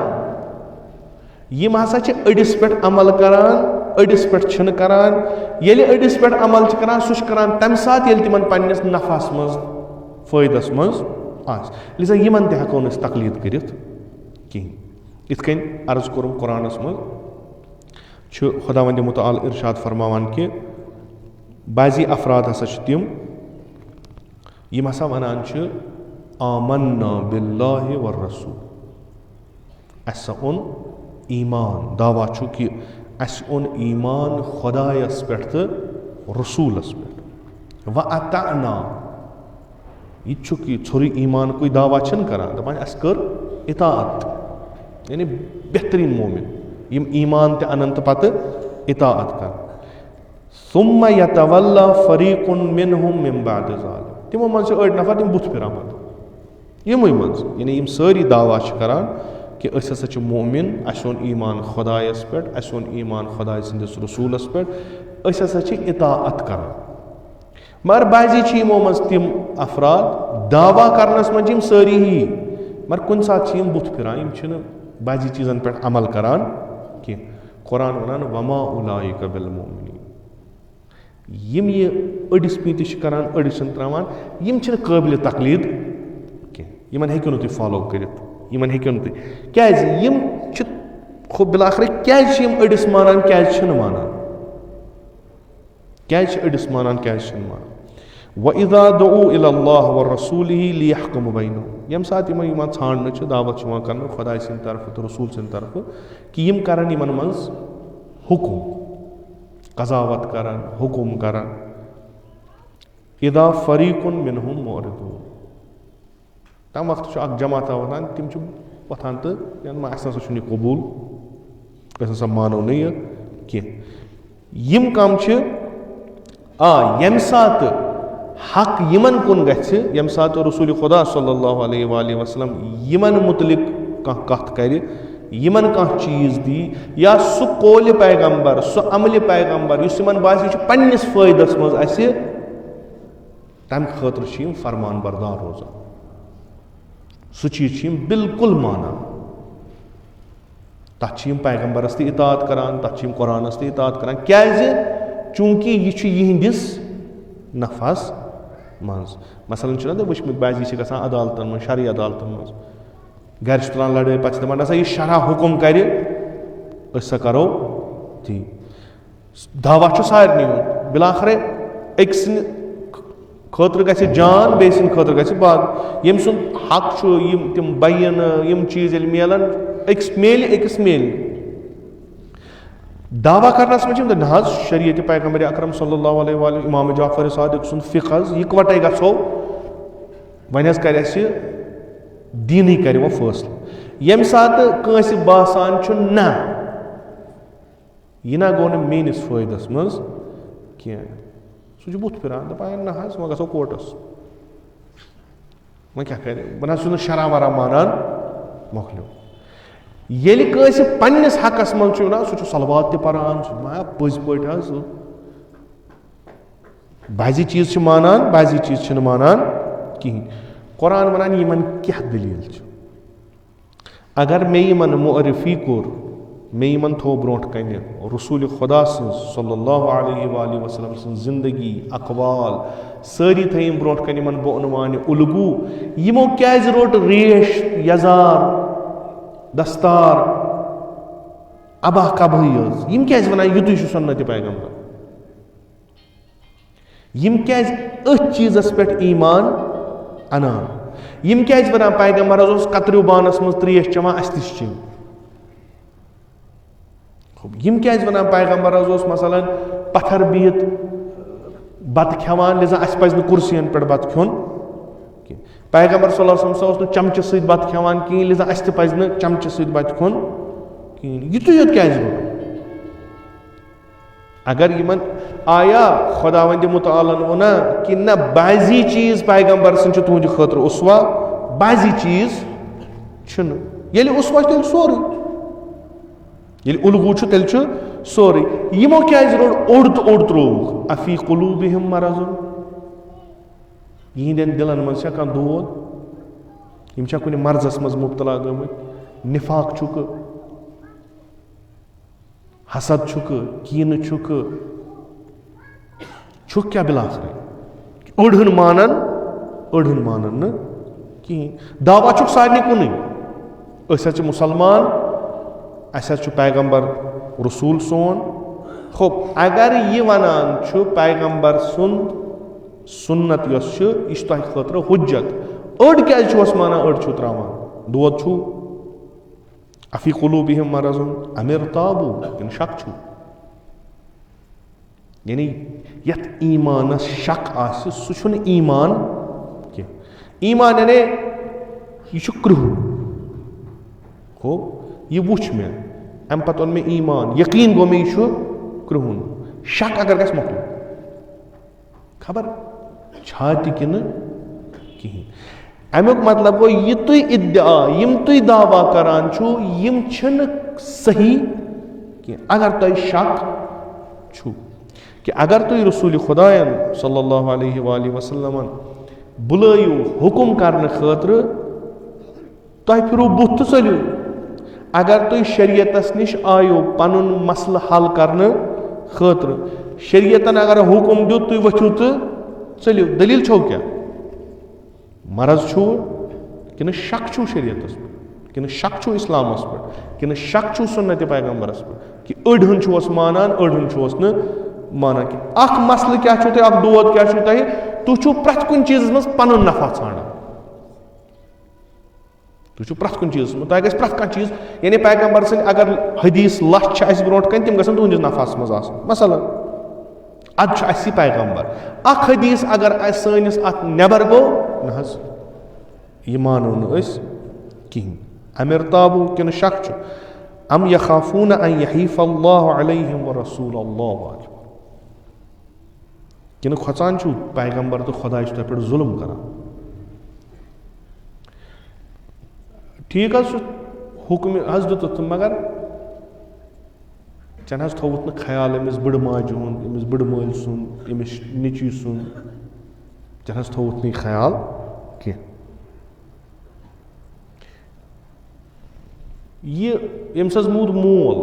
[SPEAKER 1] یِم ہسا چھِ أڑِس پٮ۪ٹھ عمل کران, أڑِس پٮ۪ٹھ چھِنہٕ کران. ییٚلہِ أڑِس پٮ۪ٹھ عمل چھِ کران, سُہ چھُ کران تمہِ ساتہٕ ییٚلہِ تِمن پننِس نفعس منٛز, فٲیدس منٛز آسہِ. لہذا یِمن تہِ ہٮ۪کو نہٕ أسۍ تقلیٖد کٔرِتھ کِہینۍ. یِتھ کٔنۍ عرض کوٚرُم قرآنس منٛز چھُ خۄداوندِ مُتعال ارشاد فرماوان کہِ بعضی افراد ہسا چھِ تِم یِم ہسا ونان چھِ آمنا باللہ والرسول, اسہِ سا اوٚن ایٖمان, دعوا چھُ کہِ اسہِ اوٚن ایٖمان خۄدایس پٮ۪ٹھ تہٕ رسوٗلس پٮ۪ٹھ. وَأَطَعْنَا, یہِ تہِ چھُکھ یہِ ژھوٚرُے ایٖمانکُے دعوا چھِنہٕ کران, دپان اَسہِ کٔر اطاعت, یعنی بہتریٖن مومِن یِم ایٖمان تہِ انن تہٕ پتہٕ اطاعت کران. ثُمَّ يَتَوَلَّىٰ فَرِيقٌ مِّنْهُم مِّن بَعْدِ ذَلِكَ, تِمو منٛز چھِ أڑۍ نفر تِم بُتھ پھِران پتہٕ یِموٕے منٛز, یعنی یِم سٲری دعوا چھِ کران کہِ أسۍ ہسا چھِ مومِن, اَسہِ اوٚن ایٖمان خۄدایس پٮ۪ٹھ, اَسہِ اوٚن ایٖمان خۄداے سٕنٛدِس رسوٗلس پٮ۪ٹھ, أسۍ ہسا چھِ اطاعت کران. مگر بعضی چھِ یِمو منٛز تِم افراد دعوا کرنس منٛز یِم سٲری ہی مگر کُنہِ ساتہٕ چھِ یِم بُتھ پھِران یِم چھِنہٕ بعضی چیٖزن پٮ۪ٹھ عمل کران کینٛہہ قرآن وَنان وما اولئک بالمؤمنین یِم یہِ أڑِس پیٖنٛتِس چھِ کران أڑِس چھِنہٕ ترٛاوان یِم چھِنہٕ قٲبلِ تقلیٖد کینٛہہ یِمن ہیٚکِو نہٕ تُہۍ فالو کٔرِتھ یِمن ہیٚکِو نہٕ تُہۍ کیازِ یِم چھِ بِلاخرٕ کیازِ چھِ یِم أڑِس مانان کیازِ چھِنہٕ مانان کیازِ چھِ أڑِس مانان کیازِ چھِنہٕ مانان وَإِذَا دُعُوا إِلَى اللَّهِ وَرَسُولِهِ لِيَحْكُمَ بَيْنَهُمْ ییٚمہِ ساتہٕ یِمن یِوان ژھانڈنہٕ چھِ دعوت چھِ یِوان کرنہٕ خۄداے سٕنٛدِ طرفہٕ تہٕ رسوٗل سٕنٛدِ طرفہٕ کہِ یِم کرن یِمن منٛز حُکُم قضاوت کرن حُکُم کرن اِذا فریٖقٌ مِنْهُم مُعْرِضُونَ تمہِ وقتہٕ چھُ اکھ جماعتہ وۄتھان تِم چھِ وۄتھان تہٕ اَسہِ نسا چھُنہٕ یہِ قبوٗل أسۍ نسا مانو نہٕ یہِ کینٛہہ یِم کم چھِ ییٚمہِ ساتہٕ حق یِمن کُن گژھِ ییٚمہِ ساتہٕ رسوٗلِ خۄدا صلی اللہ علیہ وآلہ وسلم یِمن مُتعلق کانٛہہ کتھ کرِ یِمن کانٛہہ چیٖز دی یا سُہ قولہِ پیغمبر سُہ عملہِ پیغمبر یُس یِمن باسہِ یہِ چھُ پننِس فٲیدس منٛز اسہِ تمہِ خٲطرٕ چھِ یِم فرمان بردار روزان سُہ چیٖز چھِ یِم بالکُل مانان تتھ چھِ یِم پیغمبرس تہِ اطاعت کران تتھ چھِ یِم قرآنس تہِ اطاعت کران کیازِ چوٗنٛکہِ یہِ چھُ یِہنٛدِس نفعس منٛز مثلاً چھُنہ تۄہہِ وٕچھمٕتۍ بعضی چھِ گژھان عدالتن منٛز شرعی عدالتن منٛز گرِ چھِ تُلان لڑٲے پتہٕ چھِ دپان نسا یہِ شرع حُکُم کرِ أسۍ سا کرو تی دعوا چھُ سارنٕے ہُنٛد بِلاخرے أکۍ سٕنٛدِ خٲطرٕ گژھِ جان بیٚیہِ سٕنٛدِ خٲطرٕ گژھِ بد ییٚمہِ سُنٛد حق چھُ یِم تِم بیٖنہٕ یِم چیٖز ییٚلہِ میلن أکِس میلہِ أکِس میلہِ دعوا کرنس منٛز چھِ نہ حظ شریعتِ پیغمبر اکرم صلی اللہ علیہ وآلہ امام جعفر صادق سُنٛد فِقہ حظ یِکوٹے گژھو وۄنۍ حظ کرِ اسہِ دیٖنٕے کرِ وۄنۍ فٲصلہٕ ییٚمہِ ساتہٕ کٲنٛسہِ باسان چھُ نہ یہِ نہ گوٚو نہٕ میٲنِس فٲیدس منٛز کینٛہہ سُہ چھُ بُتھ پھِران دپان نہ حظ وۄنۍ گژھو کوٹس وۄنۍ کیٛاہ کرِ وۄنۍ حظ چھُنہٕ شرع ورع مانان مۄکلیو ییٚلہِ کٲنٛسہِ پننِس حقس منٛز چھُ نا سُہ چھُ صلوات تہِ پران سُہ ما پٔزۍ پٲٹھۍ حظ بعضی چیٖز چھِ مانان بعضی چیٖز چھِنہٕ مانان کِہینۍ قرآن ونان یِمن کیٛاہ دٔلیٖل چھِ اگر مےٚ یِمن معرفی کوٚر مےٚ یِمن تھوٚو برونٛٹھ کنہِ رسوٗلِ خۄدا سٕنٛز صلی اللہ علیہ وآلہ وسلم سٕنٛز زندگی اقوال سٲری تھٲیِم برونٛٹھ کنہِ یِمن بہٕ عنوانہِ الگوٗ یِمو کیازِ روٚٹ ریش یزار دستار ابا کبہٕے حظ یِم کیازِ ونان یُتُے چھُ سُنتِ پیغمبر یِم کیازِ أتھۍ چیٖزس پٮ۪ٹھ ایٖمان انان یِم کیازِ ونان پیغمبر حظ اوس کتریو بانس منٛز تریش چٮ۪وان اسہِ تہِ چھِ چیٚنۍ یِم کیازِ ونان پیغمبر حظ اوس مثلاً پتھر بِہِتھ بتہٕ کھٮ۪وان لِذا اسہِ پزِ نہٕ کُرسین پٮ۪ٹھ بتہٕ کھیوٚن کینٛہہ پیغمبر صلی اللہ علیہ وسلم اوس نہٕ چمچہٕ سۭتۍ بتہٕ کھٮ۪وان کِہینۍ لِذا اسہِ تہِ پزِ نہٕ چمچہٕ سۭتۍ بتہٕ کھیوٚن کِہینۍ یُتُے یوت کیازِ گوٚو اگر یِمن آیا خۄداوندِ مُتعالن ووٚنا کہِ نہ بعضی چیٖز پیغمبر سٕنٛدۍ چھِ تُہنٛدِ خٲطرٕ اُسوا بعضی چیٖز چھِنہٕ ییٚلہِ اُسوا چھُ تیٚلہِ سورُے ییٚلہِ الگوٗ چھُ تیٚلہِ چھُ سورُے یِمو کیازِ روٚٹ اوٚڑ تہٕ اوٚڑ ترٛووُکھ افی قلوٗبِہِم مرضُن یِہنٛدٮ۪ن دِلن منٛز چھا کانٛہہ دود یِم چھا کُنہِ مرضس منٛز مُبتلا گٔمٕتۍ نِفاق چھُکھٕ حسد چھُکھٕ کیٖنہٕ چھُکھٕ چھُکھ کیٛاہ بِلاخرے أڑہن مانن أڑہن مانن نہٕ کِہینۍ دعوا چھُکھ سارنٕے کُنُے أسۍ حظ چھِ مُسلمان اَسہِ حظ چھُ پیغمبر رسوٗل سون اگر یہِ ونان چھُ پیغمبر سُنٛد سُنت یۄس چھِ یہِ چھِ تۄہہِ خٲطرٕ حُجت أڑ کیازِ چھُ مانان أڑ چھُو تراوان دود چھُو افی قلوٗبِہِم مرضُن ام ارتابوٗ کِنہٕ شک چھُو یعنی یتھ ایٖمانس شک آسہِ سُہ چھُنہٕ ایٖمان کینٛہہ ایٖمان یعنی یہِ چھُ کرٛہُن یہِ وٕچھ مےٚ امہِ پتہٕ اوٚن مےٚ ایٖمان یقیٖن گوٚو مےٚ یہِ چھُ کرٛہُن شک اگر گژھِ مۄکلیو خبر چھا تہِ کِنہٕ کِہینۍ امیُک مطلب گوٚو یہِ تُہۍ اِدعا یِم تُہۍ دعوا کران چھُو یِم چھِنہٕ صحیح کینٛہہ اگر تۄہہِ شک چھُو کہِ اگر تُہۍ رسوٗلِ خۄدایَن صلی اللہ علیہ وآلہ وسلمن بُلٲیِو حُکُم کرنہٕ خٲطرٕ تۄہہِ پھِرو بُتھ تہٕ ژٔلِو. اگر تُہۍ شریعتس نِش آیو پنُن مسلہٕ حل کرنہٕ خٲطرٕ, شریعتن اگر حُکُم دیُت تُہۍ ؤتھِو تہٕ ژٔلِو. دٔلیٖل چھو کیٛاہ؟ مرض چھُو کِنہٕ شک چھُو شریعتس پٮ۪ٹھ, کِنہٕ شک چھُو اسلامس پٮ۪ٹھ, کِنہٕ شک چھُو سُنت پیغمبرس پٮ۪ٹھ, کہِ أڑۍ ہن چھُوس مانان أڑۍ ہن چھُوس نہٕ مانان کینٛہہ. اکھ مسلہٕ کیٛاہ چھُو تۄہہِ, اکھ دود کیٛاہ چھُو تۄہہِ, تُہۍ چھُو پرٛٮ۪تھ کُنہِ چیٖزس منٛز پنُن نفع ژھانڈان. تُہۍ چھُو پرٛٮ۪تھ کُنہِ چیٖزس منٛز, تۄہہِ گژھِ پرٛٮ۪تھ کانٛہہ چیٖز, یعنی پیغمبر سٕنٛدۍ اگر حدیث لچھ چھِ اَسہِ برونٛٹھ کَنہِ تِم گژھن تُہنٛدِس نفعس منٛز آسٕنۍ. مثلاً اَدٕ چھُ اَسہِ یہِ پیغمبر, اکھ حدیث اگر اَسہِ سٲنِس اَتھ نٮ۪بر گوٚو نہ حظ یہِ مانو نہٕ أسۍ کِہینۍ. اَمِرتابوٗ کِنہٕ شک چھُ, ام یخافوٗنَ ان یحیٖف اللہ علیہم ورسوٗلُہ اللہ, کِنہٕ کھۄژان چھُو پیغمبر تہٕ خۄدا چھُ تۄہہِ پٮ۪ٹھ ظُلم کران. ٹھیٖک حظ چھُ حُکمہِ حظ دیُتُتھ تہٕ مگر ژےٚ نہ حظ تھووُتھ نہٕ خیال أمِس بٕڑٕ ماجہِ ہُنٛد, أمِس بٕڑٕ مٲلۍ سُنٛد, أمِس نیٚچوۍ سُنٛد, ژےٚ نہ حظ تھووُتھ نہٕ یہِ خیال کینٛہہ. یہِ ییٚمِس حظ موٗد مول,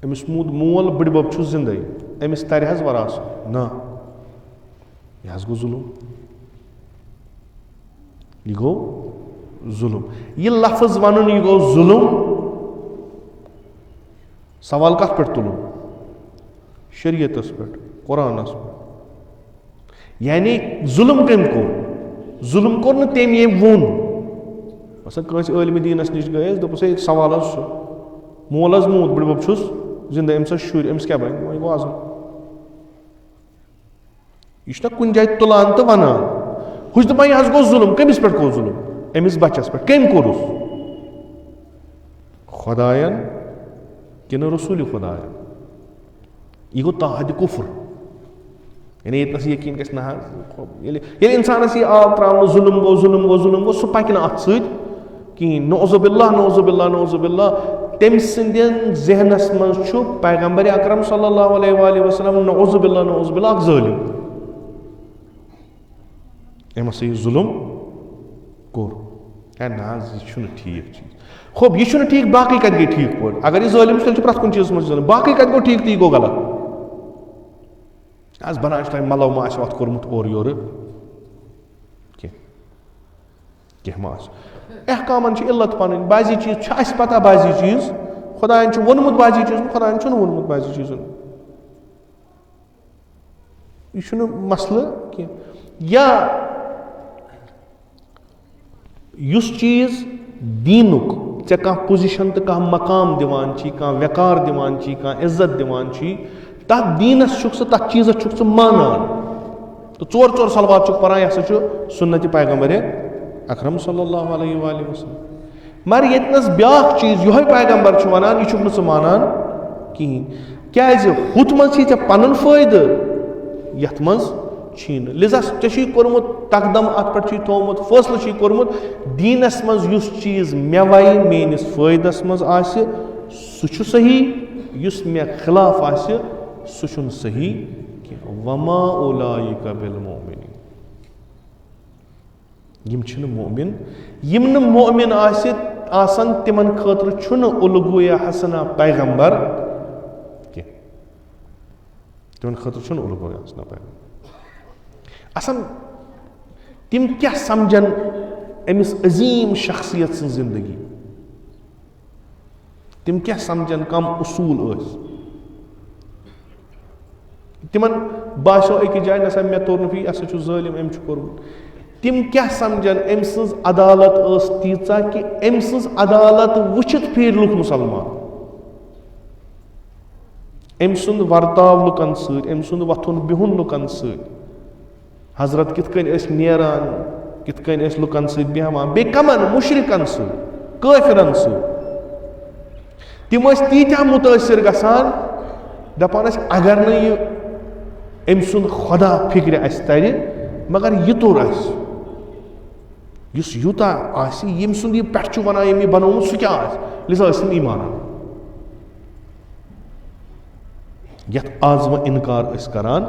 [SPEAKER 1] أمِس موٗد مول بٕڈِبب چھُ زِندَے, أمِس ترِ حظ وراثت؟ نہ, یہِ حظ گوٚو ظُلم, یہِ گوٚو ظُلم. یہِ لفظ وَنُن یہِ گوٚو ظُلم. سوال کتھ پٮ۪ٹھ تُلُن؟ شریعتس پٮ۪ٹھ, قرآنس پٮ۪ٹھ. یعنی ظُلم کٔمۍ کوٚر؟ ظُلم کوٚر نہٕ تٔمۍ ییٚمۍ ووٚن. مثلاً کٲنٛسہِ عٲلمہِ دیٖنس نِش گٔے أسۍ, دوٚپُس ہے سوال حظ چھُ, مول حظ موٗد, بٕڈِبب چھُس زِندٕ, أمِس حظ شُرۍ, أمِس کیٛاہ بنہِ؟ وۄنۍ گوٚو اَزٕ. یہِ چھُنہ کُنہِ جایہِ تُلان تہٕ وَنان. ہُہ چھُ دَپان یہِ حظ گوٚو ظُلم. کٔمِس پٮ۪ٹھ گوٚو ظُلم؟ أمِس بچس پٮ۪ٹھ. کٔمۍ کوٚرُس؟ خۄداین کِنہٕ رسوٗلِ خۄداین؟ یہِ گوٚو تاحدِ کُفر. یعنی ییٚتنس یقیٖن گژھِ نہ حظ, ییٚلہِ اِنسانس یہِ آو تراونہٕ ظُلم گوٚو ظُلم گوٚو ظُلم گوٚو, سُہ پکہِ نہٕ اتھ سۭتۍ کِہینۍ. نعوذ باللہ نعوذ باللہ نعوذ باللہ. تٔمۍ سٕنٛدٮ۪ن ذہنس منٛز چھُ پیغمبر اکرم صلی اللہ علیہ وآلہ وسلم نعوذ باللہ نعوذ باللہ اکھ ظٲلِم. أمۍ ہسا یہِ ظُلم کوٚر. ہے نہ حظ یہِ چھُنہٕ ٹھیٖک چیٖز. خوب یہِ چھُنہٕ ٹھیٖک, باقٕے کتہِ گٔے ٹھیٖک پٲٹھۍ؟ اگر یہِ ظٲلِم چھُ تیٚلہِ چھُ پرٛٮ۪تھ کُنہِ چیٖزس منٛز ظٲلِم. باقٕے کتہِ گوٚو ٹھیٖک تہٕ یہِ گوٚو غلط؟ آز بنان چھُ تۄہہِ ملو ما آسیو اتھ کوٚرمُت اورٕ یورٕ کینٛہہ ما آسہِ. احکامن چھِ علت پنٕنۍ. بعضی چیٖز چھِ اَسہِ پتہ, بعضی چیٖز خۄداین چھُ ووٚنمُت, بعضی چیٖز خۄداین چھُنہٕ ووٚنمُت بعضی چیٖزن. یہِ چھُنہٕ مسلہٕ کینٛہہ. یا یُس چیٖز دیٖنُک ژےٚ کانٛہہ پُزِشن تہٕ کانٛہہ مقام دِوان چھی, کانٛہہ وقار دِوان چھی, کانٛہہ عزت دِوان چھی, تتھ دیٖنس چھُکھ ژٕ, تتھ چیٖزس چھُکھ ژٕ مانان تہٕ ژور ژور صلوات چھُکھ پران, یہِ ہسا چھُ سُنتِ پیغمبر اکرم صلی اللہ علیہ وآلہ وسلم. مگر ییٚتنس بیاکھ چیٖز یِہوے پیغمبر چھُ ونان, یہِ چھُکھ نہٕ ژٕ مانان کِہینۍ. کیازِ ہُتھ منٛز چھی ژےٚ پنُن فٲیدٕ, یتھ منٛز چھی نہٕ. لِذا ژےٚ چھُے کوٚرمُت تقدم, اتھ پٮ۪ٹھ چھُے تھومُت, فٲصلہٕ چھُے کوٚرمُت, دیٖنس منٛز یُس چیٖز مےٚ وَیہِ میٲنِس فٲیدس منٛز آسہِ سُہ چھُ صحیح, یُس مےٚ خلاف آسہِ سُہ چھُنہٕ صحیح کینٛہہ. وما اولئک بالمؤمنین. یِم چھِنہٕ مؤمن. یِم نہٕ مؤمن آسن تِمن خٲطرٕ چھُنہٕ الگویا حسنا پیغمبر کینٛہہ. تِمن خٲطرٕ چھُنہٕ الگویا حسنا پیغمبر. اصل تِم کیٛاہ سمجھن أمِس عظیٖم شخصیت سٕنٛز زندگی, تِم کیٛاہ سمجھن کم اصوٗل ٲسۍ. تِمن باسیو أکِس جایہِ نسا مےٚ توٚر نہٕ فکر, یہِ ہسا چھُ ظٲلِم, أمۍ چھُ کوٚرمُت. تِم کیٛاہ سمجھن أمۍ سٕنٛز عدالت ٲس تیٖژاہ کہِ أمۍ سٕنٛز عدالت وٕچھِتھ پھیٖرۍ لُکھ مُسلمان. أمۍ سُنٛد ورتاو لُکن سۭتۍ, أمۍ سُنٛد وۄتھُن بِہُن لُکن سۭتۍ, حضرت کِتھ کٔنۍ ٲسۍ نیران, کِتھ کٔنۍ ٲسۍ لُکن سۭتۍ بیٚہوان, بیٚیہِ کمن مُشرِکن سۭتۍ, کٲفرن سۭتۍ. تِم ٲسۍ تیٖتیٛاہ مُتٲثر گژھان, دپان ٲسۍ اگر نہٕ یہِ أمۍ سُنٛد خۄدا فِکرِ اَسہِ ترِ مگر یہِ توٚر اَسہِ, یُس یوٗتاہ آسہِ, ییٚمۍ سُنٛد یہِ پٮ۪ٹھٕ چھُ ونان ییٚمۍ یہِ بنومُت سُہ کیٛاہ آسہِ, لِذا ٲسۍ یِم ایٖمان اَنان. یتھ آز وۄنۍ اِنکار أسۍ کران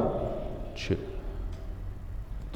[SPEAKER 1] چھِ.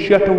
[SPEAKER 1] 60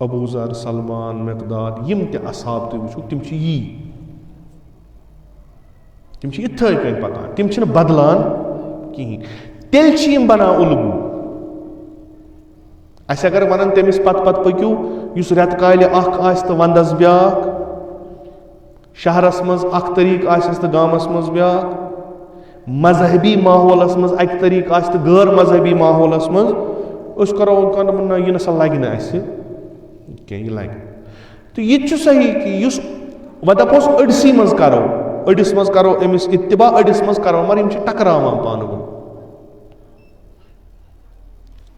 [SPEAKER 1] ابو ذر سلمان مقداد یم تہِ اصحاب تُہۍ وٕچھو تِم چھِ تِم چھِ یِتھَے کٔنۍ پکان تِم چھِنہٕ بدلان کِہیٖنۍ تیٚلہِ چھِ یِم بنان اُلگوٗ اَسہِ اگر وَنان تٔمِس پتہٕ پٔکِو یُس رٮ۪تہٕ کالہِ اکھ آسہِ تہٕ ونٛدس بیٛاکھ شہرس منٛز اکھ طریٖقہٕ آسٮ۪س تہٕ گامس منٛز بیٛاکھ مذہبی ماحولس منٛز اکہِ طریٖقہٕ آسہِ تہٕ غٲر مذہبی ماحولس منٛز أسۍ کرو نہ یہِ نسا لگہِ نہٕ اَسہِ کینٛہہ یہِ لگہِ تہٕ یہِ تہِ چھُ صحیح کہِ یُس وۄنۍ دپوس أڑسٕے منٛز کرو أڑِس منٛز کرو أمِس اتباع أڑِس منٛز کرو مگر یِم چھِ ٹکراوان پانہٕ ؤنۍ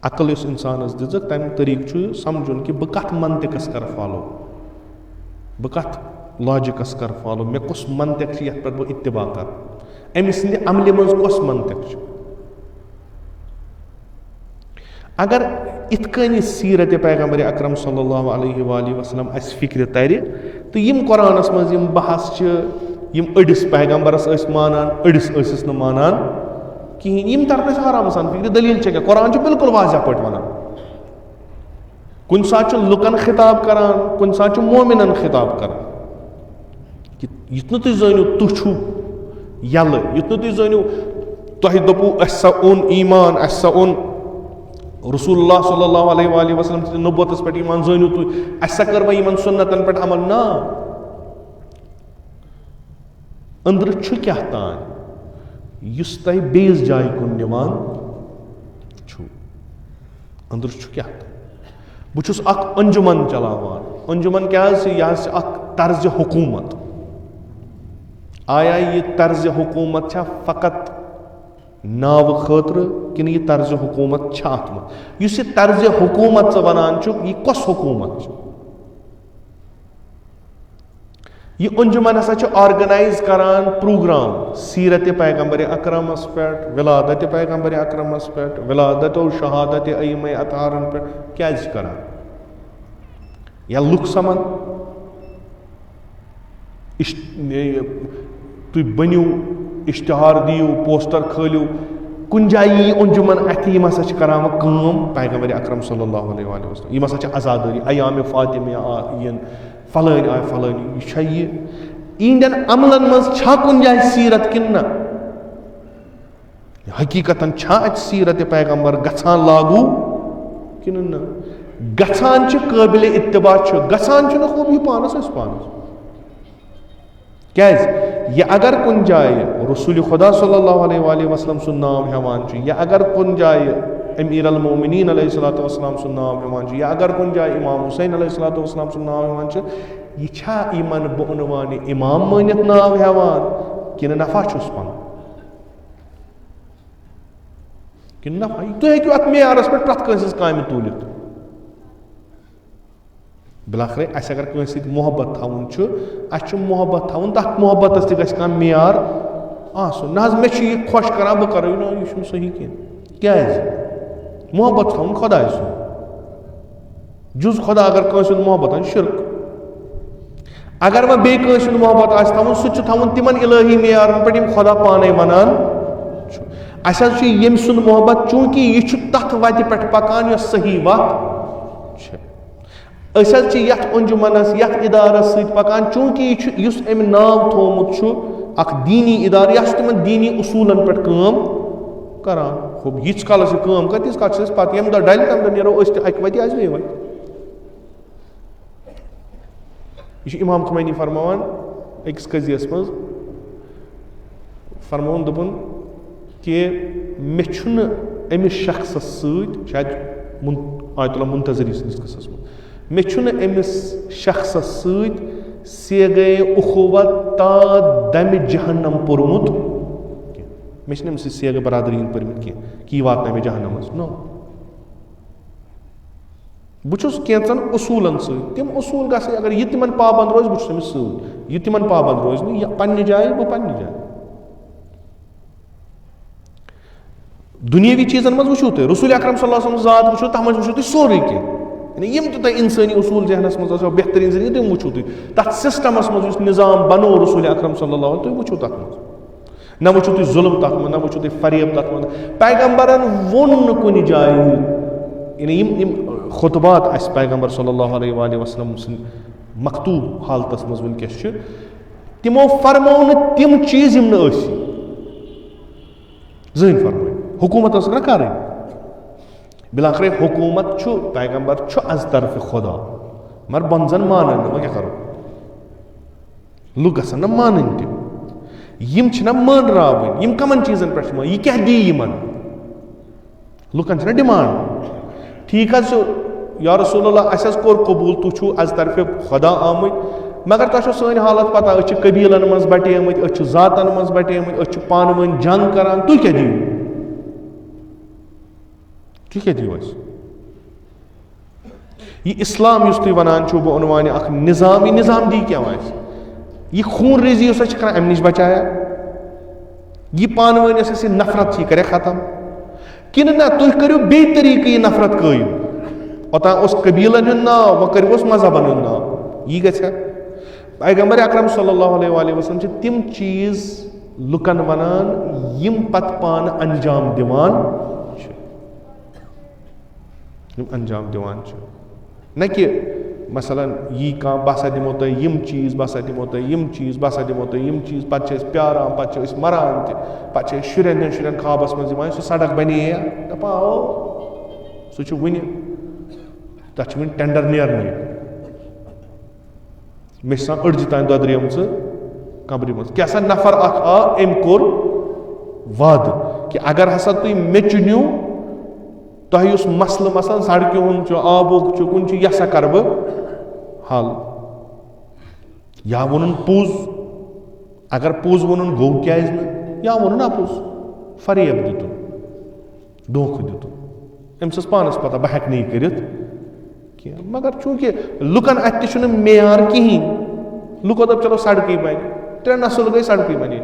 [SPEAKER 1] عقل یُس اِنسانس دِژٕکھ تَمہِ طریٖقہٕ چھُ سمجھُن کہِ بہٕ کتھ منطقس کرٕ فالو بہٕ کتھ لاجِکس کرٕ فالو مےٚ کُس منطق چھُ یتھ پٮ۪ٹھ بہٕ اتباع کرٕ أمۍ سٕنٛدِ عملہِ منٛز کۄس منطق چھُ اگر یِتھ کٔنۍ سیرت پیغمبر اکرم صلی اللہ علیہ وآلہ وسلم اَسہِ فِکرِ ترِ تہٕ یِم قرآنس منٛز یِم بحث چھِ یِم أڑِس پیغمبرس ٲسۍ مانان أڑِس ٲسِس نہٕ مانان کِہیٖنۍ یِم ترن اَسہِ آرام سان فِکرِ دٔلیٖل چھےٚ کیٛاہ قرآن چھُ بِلکُل واضح پٲٹھۍ وَنان کُنہِ ساتہٕ چھُ لُکن خطاب کران کُنہِ ساتہٕ چھُ مومِنن خطاب کران یُتھ نہٕ تُہۍ زٲنِو تُہۍ چھُو یلہٕ یُتھ نہٕ تُہۍ زٲنِو تۄہہِ دوٚپوٗ اَسہِ سا اوٚن ایٖمان اَسہِ سا اوٚن رسول اللہ صلی اللہ علیہ وآلہ وسلم سٕنٛدِ نبوتس پٮ۪ٹھ ایٖمان زٲنِو تُہۍ اَسہِ سا کٔر وۄنۍ یِمن سُنتن پٮ۪ٹھ عمل نا أنٛدرٕ چھُ کیٛاہ تانۍ یُس تۄہہِ بیٚیِس جایہِ کُن نِوان چھُو أنٛدرٕ چھُ کیٛاہ تانۍ بہٕ چھُس اکھ انجُمن چلاوان انجُمن کیٛاہ حظ چھِ یہِ حظ چھِ اکھ طرزِ حکوٗمت آیا یہِ طرزِ حکوٗمت چھا فقط ناوٕ خٲطرٕ کِنہٕ یہِ طرزِ حکوٗمت چھِ اتھ منٛز یُس یہِ طرزِ حکوٗمت ژٕ ونان چھُکھ یہِ کۄس حکوٗمت چھِ یہِ انجُمن ہسا چھِ آرگنایز کران پروگرام سیرت پیغمبر اکرمس پٮ۪ٹھ ولادت پیغمبر اکرمس پٮ۪ٹھ ولادت و شہادت ائمہ اطہارن پٮ۪ٹھ کیٛازِ چھِ کران یا لُکھ سمن تُہۍ بٔنِو اشتہار دِیِو پوسٹر کھٲلِو کُنہِ جایہِ یی انجُمن اَتھِ یِم ہسا چھِ کران وۄنۍ کٲم پیغمبر اکرم صلی اللہ علیہ وآلہ وسلم یِم ہسا چھِ عزادٲری ایام فاطمہ یِن فلٲنۍ آیہِ فلٲنۍ یہِ چھا یہِ یِہنٛدٮ۪ن عملن منٛز چھا کُنہِ جایہِ سیرت کِنہٕ نہ حقیٖقتن چھا اَتہِ سیرت پیغمبر گژھان لاگوٗ کِنہٕ نہ گژھان چھِ قٲبلِ اتباع چھُ گژھان چھُنہٕ خوٗب یہِ پانس أسۍ پانس کیٛازِ یہِ اگر کُنہِ جایہِ رسول خدا صلی اللہ علیہ وآلہ وسلم سُنٛد ناو ہٮ۪وان چھُ یا اگر کُنہِ جایہِ امیر المومنین علیہ الصلوۃ والسلام سُنٛد ناو ہٮ۪وان چھُ یا اگر کُنہِ جایہِ امام حُسین علیہ الصلوۃ والسلام سُنٛد ناو ہٮ۪وان چھُ یہِ چھا یِمن بہٕ عنوانہِ امام مٲنِتھ ناو ہٮ۪وان کِنہٕ نفع چھُس پنُن کِنہٕ نفع تُہۍ ہیٚکِو اتھ معیارس پٮ۪ٹھ پرٛٮ۪تھ کٲنٛسہِ ہٕنٛز کامہِ تُلِتھ بِلاخرے اَسہِ اگر کٲنٛسہِ سۭتۍ محبت تھاوُن چھُ اَسہِ چھُ محبت تھاوُن تتھ محبتس تہِ گژھِ کانٛہہ معیار آسُن نہ حظ مےٚ چھُ یہِ خۄش کران بہٕ کرٕ نہ یہِ چھُنہٕ صحیح کینٛہہ کیٛازِ محبت تھاوُن خۄداے سُنٛد جُز خۄدا اگر کٲنٛسہِ ہُنٛد محبت آسہِ شرک اگر وۄنۍ بیٚیہِ کٲنٛسہِ ہُنٛد محبت آسہِ تھاوُن سُہ تہِ چھُ تھاوُن تِمن الٲہی معیارن پٮ۪ٹھ یِم خۄدا پانے ونان چھُ اَسہِ حظ چھُ ییٚمہِ سُنٛد محبت چوٗنٛکہِ یہِ چھُ تتھ وتہِ پٮ۪ٹھ پکان یۄس صحیح وتھ چھِ أسۍ حظ چھِ یتھ انجُمنس یتھ ادارس سۭتۍ پکان چوٗنٛکہِ یہِ چھُ یُس أمۍ ناو تھومُت چھُ اکھ دیٖنی ادارٕ یہِ چھُ تِمن دیٖنی اصوٗلن پٮ۪ٹھ کٲم کران خوب ییٖتِس کالس یہِ کٲم کرِ تیٖتِس کالس چھِ أسۍ پتہٕ ییٚمہِ دۄہ ڈلہِ تمہِ دۄہ نیرو أسۍ تہِ اکہِ وتہِ آسہِ بیٚیہِ وتہِ یہِ چھُ امام خمینی فرماوان أکِس قضیس منٛز فرمووُن دوٚپُن کہِ مےٚ چھُنہٕ أمِس شخصس سۭتۍ شاید آیت اللہ منتظری سٕنٛدِس قصس منٛز مےٚ چھُنہٕ أمِس شخصس سۭتۍ سیگے اخوت تا دمہِ جہنم پوٚرمُت کینٛہہ مےٚ چھِنہٕ أمِس سۭتۍ سیگے برادری پٔرمٕتۍ کینٛہہ کہِ یہِ واتناوِ مےٚ جہنمس نو بہٕ چھُس کینٛژن اصوٗلن سۭتۍ تِم اصوٗل گژھٕنۍ اگر یہِ تِمن پابنٛد روزِ بہٕ چھُس أمِس سۭتۍ یہِ تِمن پابنٛد روزِ نہٕ یہِ پننہِ جایہِ بہٕ پننہِ جایہِ دُنیٲوی چیٖزن منٛز وٕچھِو تُہۍ رسول اکرم صلی اللہ علیہ وسلم ذات وٕچھِو تتھ منٛز وٕچھِو تُہۍ سورُے کینٛہہ یعنی یِم تہِ تۄہہِ اِنسٲنی اصوٗل ذہنس منٛز آسیو بہتریٖن ذٔریعہٕ تِم وٕچھِو تُہۍ تتھ سسٹمس منٛز یُس نظام بنوو رسول اکرم صلی اللہ علیہ تُہۍ وٕچھِو تتھ منٛز نہ وٕچھِو تُہۍ ظُلم تتھ منٛز نہ وٕچھِو تُہۍ فریب تتھ منٛز پیغمبرن ووٚن نہٕ کُنہِ جایہِ یعنی یِم خطبات اس پیغمبر صلی اللہ علیہ وآلہ وسلم سن مکتوب حالتس مز ونکس چھ تمو فرمو نہ تم چیز یم نہ ٲسی زٕہٕنۍ فرمٲے حکوٗمت ٲس کرٕنۍ بلاخرے حکوٗمت چھُ پیغمبر چھُ از طرفِ خدا مگر بۄن زن مانن نہٕ وۄنۍ کیٛاہ کرو لُکھ گژھن نہ مانٕنۍ تہِ یِم چھِنہ مٲنراوٕنۍ یِم کمن چیٖزن پٮ۪ٹھ چھِ یہِ کیٛاہ دی یِمن لُکن چھِنہ ڈِمانڈ ٹھیٖک حظ چھُ یا رسول اللہ اَسہِ حظ کوٚر قبوٗل تُہۍ چھُو از طرفِ خدا آمٕتۍ مگر تۄہہِ چھو سٲنۍ حالت پتہ أسۍ چھِ قبیٖلن منٛز بٹیمٕتۍ أسۍ چھِ ذاتن منٛز بٹیمٕتۍ أسۍ چھِ پانہٕ ؤنۍ جنگ کران تُہۍ کیٛاہ دِیِو تُہۍ کیٛاہ دِیِو اَسہِ یہِ اسلام یُس تُہۍ ونان چھُو بہٕ عنوانہِ اکھ نظام یہِ نظام دی کیٛاہ وۄنۍ اَسہِ یہِ خوٗن ریزی یۄس اَسہِ چھِ کران اَمہِ نِش بچایا یہِ پانہٕ ؤنۍ یۄس اَسہِ یہِ نفرت چھِ یہِ کرِ ختم کِنہٕ نہ تُہۍ کٔرِو بیٚیہِ طریٖقہٕ یہِ نفرت قٲیِم اوٚتام اوس قبیٖلن ہُنٛد ناو وۄنۍ کٔرِوُس مذہبن ہُنٛد ناو یی گژھِ پیغمبر اکرم صلی اللہ علیہ وآلہ وسلم چھِ تِم چیٖز لُکن ونان یِم پتہٕ پانہٕ انجام دِوان چھِ یِم انجام دِوان چھِ نہ کہِ مثلاً یی کانٛہہ بہٕ ہسا دِمو تۄہہِ یِم چیٖز بہٕ ہسا دِمو تۄہہِ یِم چیٖز بہٕ ہسا دِمو تۄہہِ یِم چیٖز پتہٕ چھِ أسۍ پیاران پتہٕ چھِ أسۍ مران تہِ پتہٕ چھِ أسۍ شُرٮ۪ن ہٕنٛدٮ۪ن شُرٮ۪ن خوابس منٛز یِوان سُہ سڑک بنے دپان او سُہ چھُ وُنہِ تتھ چھِ وُنہِ ٹینڈر نیرنٕے مےٚ چھِ آسان أڑجہِ تانۍ دۄدریمژٕ قبرِ منٛز کیٛاہ سا نفر اکھ آو أمۍ کوٚر وعدٕ کہِ اگر ہسا تُہۍ مےٚ چُنِو تۄہہِ یُس مسلہٕ مثلاً سڑکہِ ہُنٛد چھُ آبُک چھُ کُنہِ چھُ یہِ ہسا کرٕ بہٕ حل یا ووٚنُن پوٚز اگر پوٚز ووٚنُن گوٚو کیٛازِ نہٕ یا ووٚنُن اپُز فریب دِتُن دھوکہٕ دِتُن أمِس ٲس پانس پتہ بہٕ ہٮ۪کہٕ نہٕ یہِ کٔرِتھ کینٛہہ مگر چوٗنٛکہِ لُکن اتھِ تہِ چھُنہٕ معیار کِہینۍ لُکو دوٚپ چلو سڑکٕے بنہِ 3 نسل گٔے سڑکٕے بنے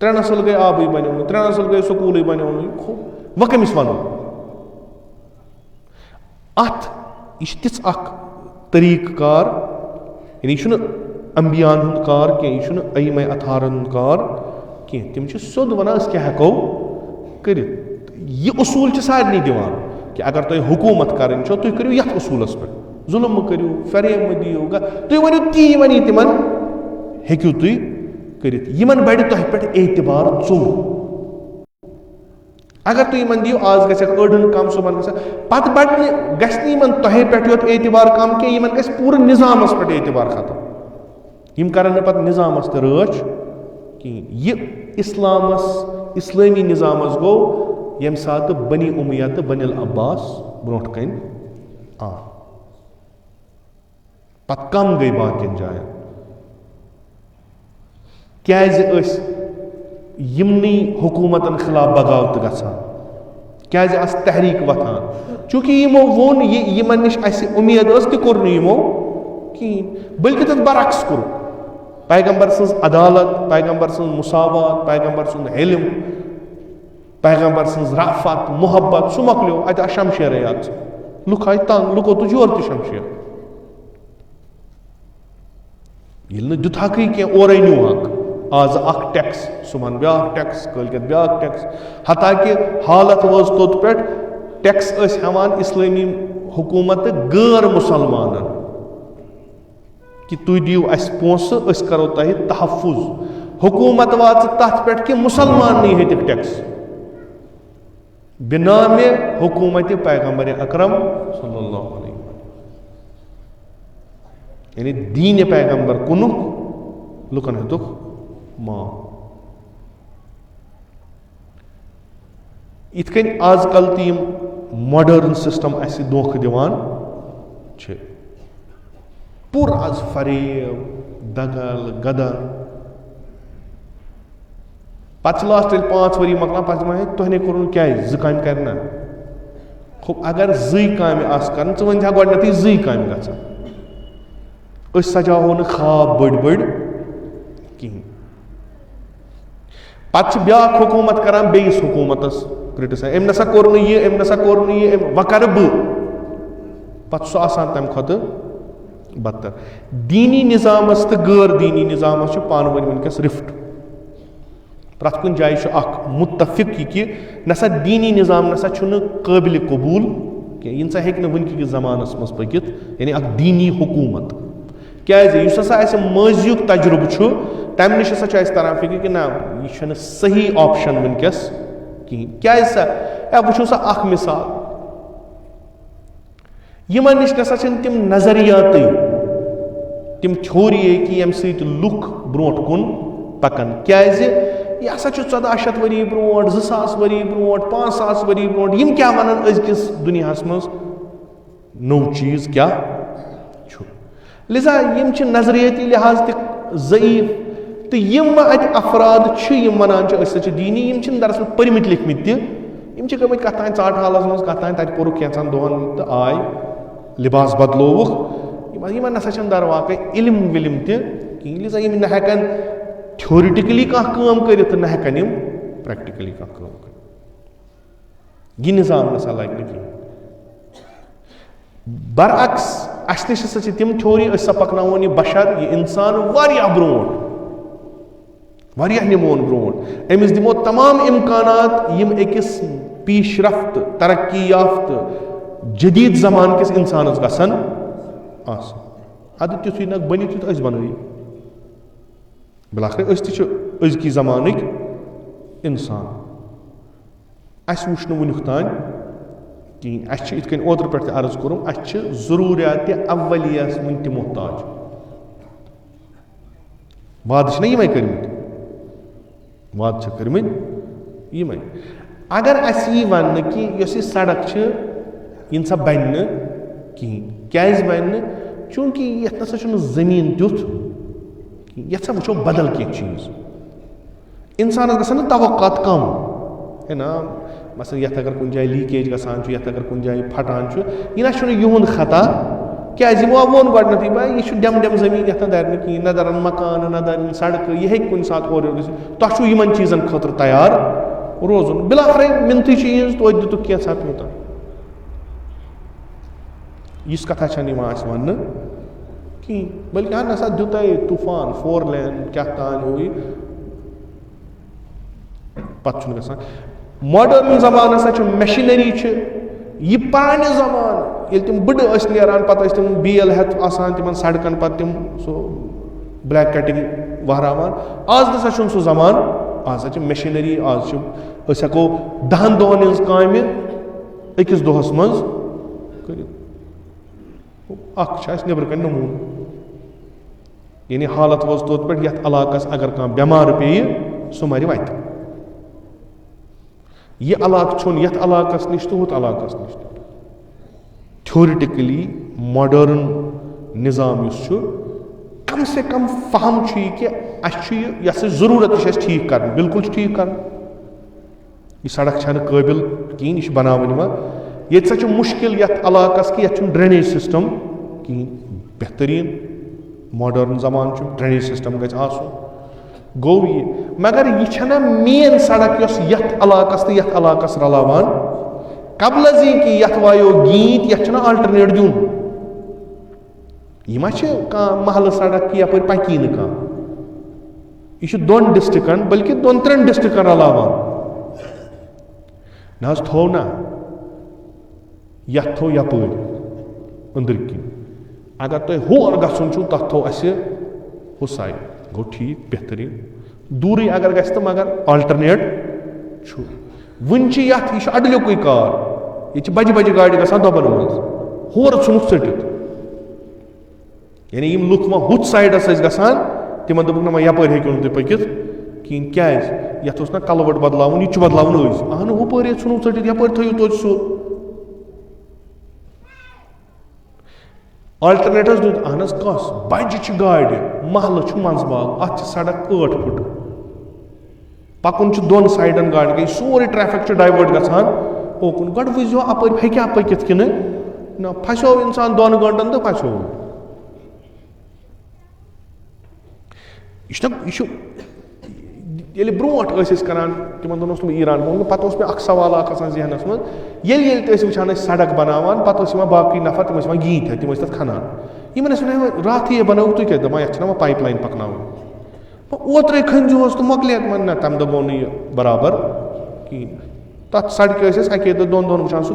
[SPEAKER 1] 3 نسل گٔے آبٕے بنیو نہٕ 3 نسل گٔے سکوٗلٕے بنیو نہٕ وۄنۍ کٔمِس ونو اتھ یہِ چھِ تِژھ اکھ طریٖقہٕ کار یعنی یہِ چھُنہٕ امبیاہن ہُنٛد کار کینٛہہ یہِ چھُنہٕ ائمہ اطہارن ہُنٛد کار کینٛہہ تِم چھِ سیوٚد ونان أسۍ کیٛاہ ہٮ۪کو کٔرِتھ یہِ اصوٗل چھِ سارنٕے دِوان کہِ اگر تۄہہِ حکوٗمت کرٕنۍ چھو تُہۍ کٔرِو یتھ اصوٗلس پٮ۪ٹھ ظُلم مہٕ کٔرِو فریب مہٕ دِیِو تُہۍ ؤنِو تی ونی تِمن ہیٚکِو تُہۍ کٔرِتھ یِمن بڑِ تۄہہِ پٮ۪ٹھ اعتبار ژوٚر اگر تُہۍ یِمن دِیِو آز گژھٮ۪کھ أڑہن کم صُبحن گژھِ پتہٕ بڑِ نہٕ گژھِ نہٕ یِمن تۄہے پٮ۪ٹھ یوت اعتبار کم کینٛہہ یِمن گژھِ پوٗرٕ نظامس پٮ۪ٹھ اعتبار ختم یِم کرن نہٕ پتہٕ نظامس تہِ رٲچھ کِہینۍ یہِ اسلامس اسلٲمی نظامس گوٚو ییٚمہِ ساتہٕ بنی اُمیہ تہٕ بنی العباس برونٛٹھ کَنۍ آ پتہٕ کم گٔے باقین جاین کیٛازِ ٲسۍ یِمنٕے حکوٗمتن خلاف بغاوتہٕ گژھان کیٛازِ آسہٕ تحریٖک وۄتھان چوٗنٛکہِ یِمو ووٚن یہِ یِمن نِش اَسہِ اُمید ٲس تہِ کوٚر نہٕ یِمو کِہینۍ بٔلکہِ تتھ برعکس کوٚر پیغمبر سٕنٛز عدالت پیغمبر سٕنٛز مساوات پیغمبر سُنٛد علم پیغمبر سٕنٛز رافت محبت سُہ مۄکلیو اتہِ آسہٕ شمشیرے یاژٕ لُکھ آیہِ تنگ لُکو تُج یورٕ تہِ شمشیر ییٚلہِ نہٕ دِتہکھٕے کینٛہہ اورے نیوٗہکھ آز اکھ ٹیکس صُبحن بیاکھ ٹیکس کٲلکٮ۪تھ بیاکھ ٹیکس حتاکہِ حالت وٲژ توٚت پٮ۪ٹھ ٹیکس ٲسۍ ہٮ۪وان اسلٲمی حکوٗمت تہٕ غٲر مُسلمانن کہِ تُہۍ دِیِو اَسہِ پونٛسہٕ أسۍ کرو تۄہہِ تحفظ حکوٗمت واژٕ تتھ پٮ۪ٹھ کہِ مُسلماننٕے ہیٚتِکھ ٹیکس بِنامِ حکوٗمتِ پیغمبر اکرم صلی اللہ علیہ وسلم یعنی دیٖنہِ پیغمبر کُنُکھ لُکن ہیوٚتُکھ معاف یِتھ کٔنۍ آز کل تہِ یِم ماڈٲرن سسٹم اَسہِ دھوکہٕ دِوان چھِ پوٗرٕ آز فریب دگل گدل پتہٕ چھِ لاسٹ ییٚلہِ 5 ؤری مۄکلان پتہٕ چھِ دپان ہے تۄہہِ نے کوٚرُن کیٛازِ 2 کامہِ کرِ نہ اگر 2 کامہِ آسہٕ کرٕنۍ ژٕ ؤنۍ زِہا گۄڈٕنیتھٕے 2 کامہِ گژھن أسۍ سجاوہو نہٕ خواب بٔڑۍ بٔڑۍ کِہینۍ پتہٕ چھِ بیاکھ حکوٗمت کران بیٚیِس حکوٗمتس کرٹِسایز أمۍ نسا کوٚر نہٕ یہِ أمۍ نسا کوٚر نہٕ یہِ وۄنۍ کرٕ بہٕ پتہٕ چھُ سُہ آسان تمہِ کھۄتہٕ بدتر دیٖنی نظامس تہٕ غٲر دیٖنی نظامس چھُ پانہٕ ؤنۍ وٕنکیٚس رِفٹ پرٛٮ۪تھ کُنہِ جایہِ چھُ اکھ مُتفِق یہِ کہِ نسا دیٖنی نظام نسا چھُنہٕ قٲبلِ قبوٗل کینٛہہ یِنسا ہیٚکہِ نہٕ وٕنکہِ کِس زمانَس منٛز پٔکِتھ یعنی اکھ دیٖنی حکوٗمت کیازِ یُس ہسا اَسہِ مٲضیُک تجربہٕ چھُ تَمہِ نِش ہسا چھُ اَسہِ تران فِکرِ کہِ نہ یہِ چھُنہٕ صحیح آپشن وٕنکیٚس کِہیٖنۍ کیازِ سا یا وٕچھو سا اکھ مِثال یِمن نِش نسا چھِنہٕ تِم نظریاتٕے تِم تھیوریے کہِ ییٚمہِ سۭتۍ لُکھ برونٛٹھ کُن پکان کیازِ یہِ ہسا چھُ 1400 ؤری برونٛٹھ 2000 ؤری برونٛٹھ 5000 ؤری برونٛٹھ یِم کیاہ وَنان أزکِس دُنیاہس منٛز نوٚو چیٖز کیاہ چھُ لِذا یِم چھِ نظریٲتی لحاظ تہِ ضعیٖف تہٕ یِم اَتہِ افراد چھِ یِم وَنان چھِ أسۍ ہسا چھِ دیٖنی یِم چھِنہٕ دراصل پٔرمٕتۍ لیکھمٕتۍ تہِ یِم چھِ گٔمٕتۍ کتھ تانۍ ژاٹ حالس منٛز کتھ تانۍ تَتہِ پوٚرُکھ کینٛژھن دۄہن تہٕ آے لِباس بدلووُکھ یِمن نسا چھنہٕ درواقع علم وِلم تہِ کِہیٖنۍ لِذا یِم نہ ہٮ۪کن تھیورِٹِکلی کانٛہہ کٲم کٔرِتھ تہٕ نہ ہٮ۪کن یِم پریکٹِکلی کانٛہہ کٲم کٔرِتھ یہِ نِظام نسا لگہِ نہٕ کِہیٖنۍ برعکس اَسہِ نِش ہسا چھِ تِم تھیوری أسۍ ہسا پکناوون یہِ بشر یہِ اِنسان واریاہ برونٛٹھ واریاہ نِمون برونٛٹھ أمِس دِمو تمام اِمکانات یِم أکِس پیش رفت ترقی یافتہٕ جدیٖد زمانہٕ کِس اِنسانس گژھن آسٕنۍ اَدٕ تِتھُے نہ بٔنِتھ یُتھ أسۍ بنٲیِو بِلاخٕر أسۍ تہِ چھِ أزکی زمانٕکۍ اِنسان اَسہِ وٕچھ نہٕ وٕنیُک تانۍ کِہیٖنۍ اَسہِ چھِ یِتھ کٔنۍ اوترٕ پٮ۪ٹھ تہِ عرض کوٚرُم اَسہِ چھِ ضروٗریاتہِ اولِیَس وٕنہِ تہِ محتاج وعدٕ چھِنہ یِمے کٔرمٕتۍ وعدٕ چھِ کٔرمٕتۍ یِمے اگر اَسہِ یی وَننہٕ کہِ یۄس یہِ سڑک چھِ یہِ نسا بنہِ نہٕ کِہیٖنۍ کیازِ بنہِ نہٕ چوٗنٛکہِ یَتھ نسا چھُنہٕ زٔمیٖن تیُتھ یَتھ سا وٕچھو بدل کینٛہہ چیٖز اِنسانس گژھن نہٕ توقعات کم ہے نا مثلاً یَتھ اگر کُنہِ جایہِ لیٖکیج گژھان چھُ یَتھ اگر کُنہِ جایہِ پھٹان چھُ یہِ نہ چھُنہٕ یِہُنٛد خطا کیازِ یِمو ووٚن گۄڈنیٚتھٕے بھاے یہِ چھُ ڈٮ۪م زٔمیٖن یَتھ نہٕ دَرِ نہٕ کِہیٖنۍ نہ دَرن مکانہٕ نہ دَرن سڑکہٕ یہِ ہیٚکہِ کُنہِ ساتہٕ اورٕ یورٕ گٔژھِتھ تۄہہِ چھُو یِمن چیٖزن خٲطرٕ تیار روزُن بِلاخرے مِنتھٕے چھِ یِہٕنٛز توتہِ دِتُکھ کینٛژھا پیوٗتاہ یِژھ کتھا چھنہٕ یِوان اَسہِ وَننہٕ کِہیٖنۍ بٔلکہِ اہن ہسا دِیُتے طوٗفان 4 لین کیٛاہ تانۍ ہُہ یہِ پتہٕ چھُنہٕ گژھان ماڈٲرٕن زمانہٕ ہسا چھُ میشنری چھِ یہِ پرانہِ زمانہٕ ییٚلہِ تِم بٕڈٕ ٲسۍ نیران پتہٕ ٲسۍ تِم بیل ہٮ۪تھ آسان تِمن سڑکن پتہٕ تِم سُہ بلیک کٹنگ وہراوان آز نسا چھُنہٕ سُہ زمانہٕ آز ہسا چھِ میشنری آز چھِ أسۍ ہٮ۪کو 10 دۄہن ہٕنٛز کامہِ أکِس دۄہس منٛز کٔرِتھ اکھ چھِ اَسہِ نیٚبرٕ کَنۍ نموٗنہٕ یعنی حالت وٲژ توٚت پٮ۪ٹھ یَتھ علاقس اگر کانٛہہ بٮ۪مار پیٚیہِ سُہ مَرِ وَتہِ یہِ علاقہٕ چھُنہٕ یَتھ علاقس نِش تہٕ ہُتھ علاقس نِش تہِ تھیورِٹِکلی ماڈٲرٕن نِظام یُس چھُ کم سے کم فہم چھُ یہِ کہِ اَسہِ چھُ یہِ یۄس ضروٗرت یہِ چھِ اَسہِ ٹھیٖک کَرٕنۍ بِلکُل چھِ ٹھیٖک کَرٕنۍ یہِ سڑک چھنہٕ قٲبِل کِہیٖنۍ یہِ چھِ بناوٕنۍ یِوان ییٚتہِ سا چھُ مُشکِل یَتھ علاقس کہِ یَتھ چھُنہٕ ڈرٛینیج سِسٹم کِہیٖنۍ بہتریٖن ماڈٲرٕن زمانہٕ چھُ ڈرٛینیج سِسٹم گژھِ آسُن گوٚو یہِ مگر یہِ چھنہ مین سڑک یۄس یَتھ علاقس تہٕ یَتھ علاقس رلاوان قبلزی کہِ یَتھ وایو گیٖنٛت یَتھ چھُنہ آلٹرنیٹ دیُن یہِ ما چھِ کانٛہہ محلہٕ سڑک کہِ یپٲرۍ پکی نہٕ کانٛہہ یہِ چھُ 2 ڈسٹرکن بٔلکہِ 2-3 ڈسٹرکن رلاوان نہ حظ تھوو نہ یَتھ تھوو یپٲرۍ أنٛدٕرۍ کِنۍ اگر تۄہہِ ہور گژھُن چھُو تتھ تھوٚو اَسہِ ہُہ سایڈ گوٚو ٹھیٖک بہتریٖن دوٗرٕے اگر گژھِ تہٕ مگر آلٹرنیٹ چھُ وٕنہِ چھِ یَتھ یہِ چھُ اَڈلیُکُے کار ییٚتہِ چھِ بجہِ بجہِ گاڑِ گژھان دۄبن منٛز ہورٕ ژھٕنُکھ ژٔٹِتھ یعنی یِم لُکھ وۄنۍ ہُتھ سایڈس ٲسۍ گژھان تِمن دوٚپُکھ نہ وۄنۍ یپٲرۍ ہیٚکِو نہٕ تُہۍ پٔکِتھ کِہیٖنۍ کیازِ یَتھ اوس نہ کلوَٹ بدلاوُن یہِ تہِ چھُ بدلاوُن أزۍ اہنُو ہُپٲرۍ ژھٕنُکھ ژٔٹِتھ یپٲرۍ تھٲیِو توتہِ سُہ آلٹرنیٹ حظ دیُت اہن حظ کۄس بجہِ چھِ گاڑِ محلہٕ چھُ منٛزباگ اَتھ چھِ سڑک 8 فُٹ پکُن چھُ 2 سایڈن گاڑِ گٔے سورُے ٹریفِک چھُ ڈایوٲٹ گژھان اوکُن گۄڈٕ وٕچھزیو اَپٲرۍ ہیٚکیٛاہ پٔکِتھ کِنہٕ نہ پھسیو اِنسان 2 گٲنٛٹن تہٕ پھسیو یہِ چھُ ییٚلہِ برونٛٹھ ٲسۍ أسۍ کران تِمن دۄہن اوس نہٕ بہٕ ایران گوٚمُت پتہٕ اوس مےٚ اکھ سوال اکھ آسان ذہنس منٛز ییٚلہِ تہِ ٲسۍ وٕچھان أسۍ سڑک بناوان پتہٕ ٲسۍ یِوان باقٕے نفر تِم ٲسۍ یِوان گیٖنٛت ہٮ۪تھ تِم ٲسۍ تتھ کھنان یِمن ٲسۍ ونان راتھٕے بنٲوٕکھ تُہۍ کیٛاہ دپان یتھ چھِنہ وۄنۍ پایپ لاین پکناوٕنۍ اوترے کھٔنۍزِہوس تہٕ مۄکلے نہ تمہِ دۄہ گوٚو نہٕ یہِ برابر کِہیٖنۍ تتھ سڑکہِ ٲسۍ أسۍ 1 دۄہ 2 دۄہن وٕچھان سُہ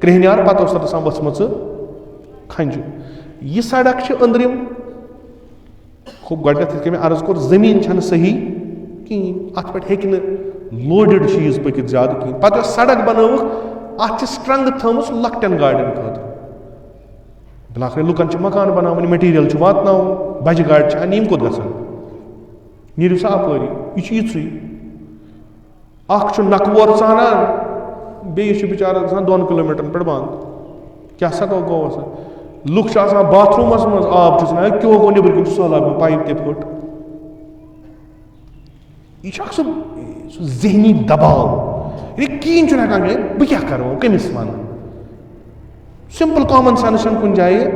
[SPEAKER 1] کرٛہنیار پتہٕ اوس تَتھ آسان ؤژھمٕژ کھنٛجہِ. یہِ سڑک چھِ أنٛدرِم خوب گۄڈٕنٮ۪تھ یِتھ کٔنۍ مےٚ عرض کوٚر زٔمیٖن چھَنہٕ صحیح کِہیٖنۍ, اَتھ پٮ۪ٹھ ہیٚکہِ نہٕ لوڈِڈ چیٖز پٔکِتھ زیادٕ کِہیٖنۍ. پتہٕ یۄس سڑک بنٲوٕکھ اَتھ چھِ سٹرنٛگہٕ تھٲومٕژ لۄکٹٮ۪ن گاڑٮ۪ن خٲطرٕ. بِلاخٕر لُکن چھِ مکان بناوٕنۍ, میٹیٖریل چھُ واتناوُن, بجہِ گاڑِ چھِ اَنہِ, یِم کوٚت گژھن؟ نیٖرِو سا اَپٲری, یہِ چھُ یِژٕے. اکھ چھُ نکوور ژانان, بیٚیِس چھُ بِچارس گژھان 2 کِلوٗمیٖٹرن پٮ۪ٹھ بنٛد. کیٛاہ سا گوٚو سا؟ لُکھ چھِ آسان باتھروٗمس منٛز, آب چھُ ژھٕنان, کیٚو گوٚو نیٚبرۍ کِنۍ چھُ سہلاب, پایپ تہِ پھٕٹ. یہِ چھُ اکھ سُہ ذہنی دباو, یعنی کِہیٖنۍ چھُنہٕ ہٮ۪کان کٔرِتھ. بہٕ کیٛاہ کرٕ وۄنۍ, کٔمِس وَنہٕ؟ سمپل کامن سینس چھنہٕ کُنہِ جایہِ.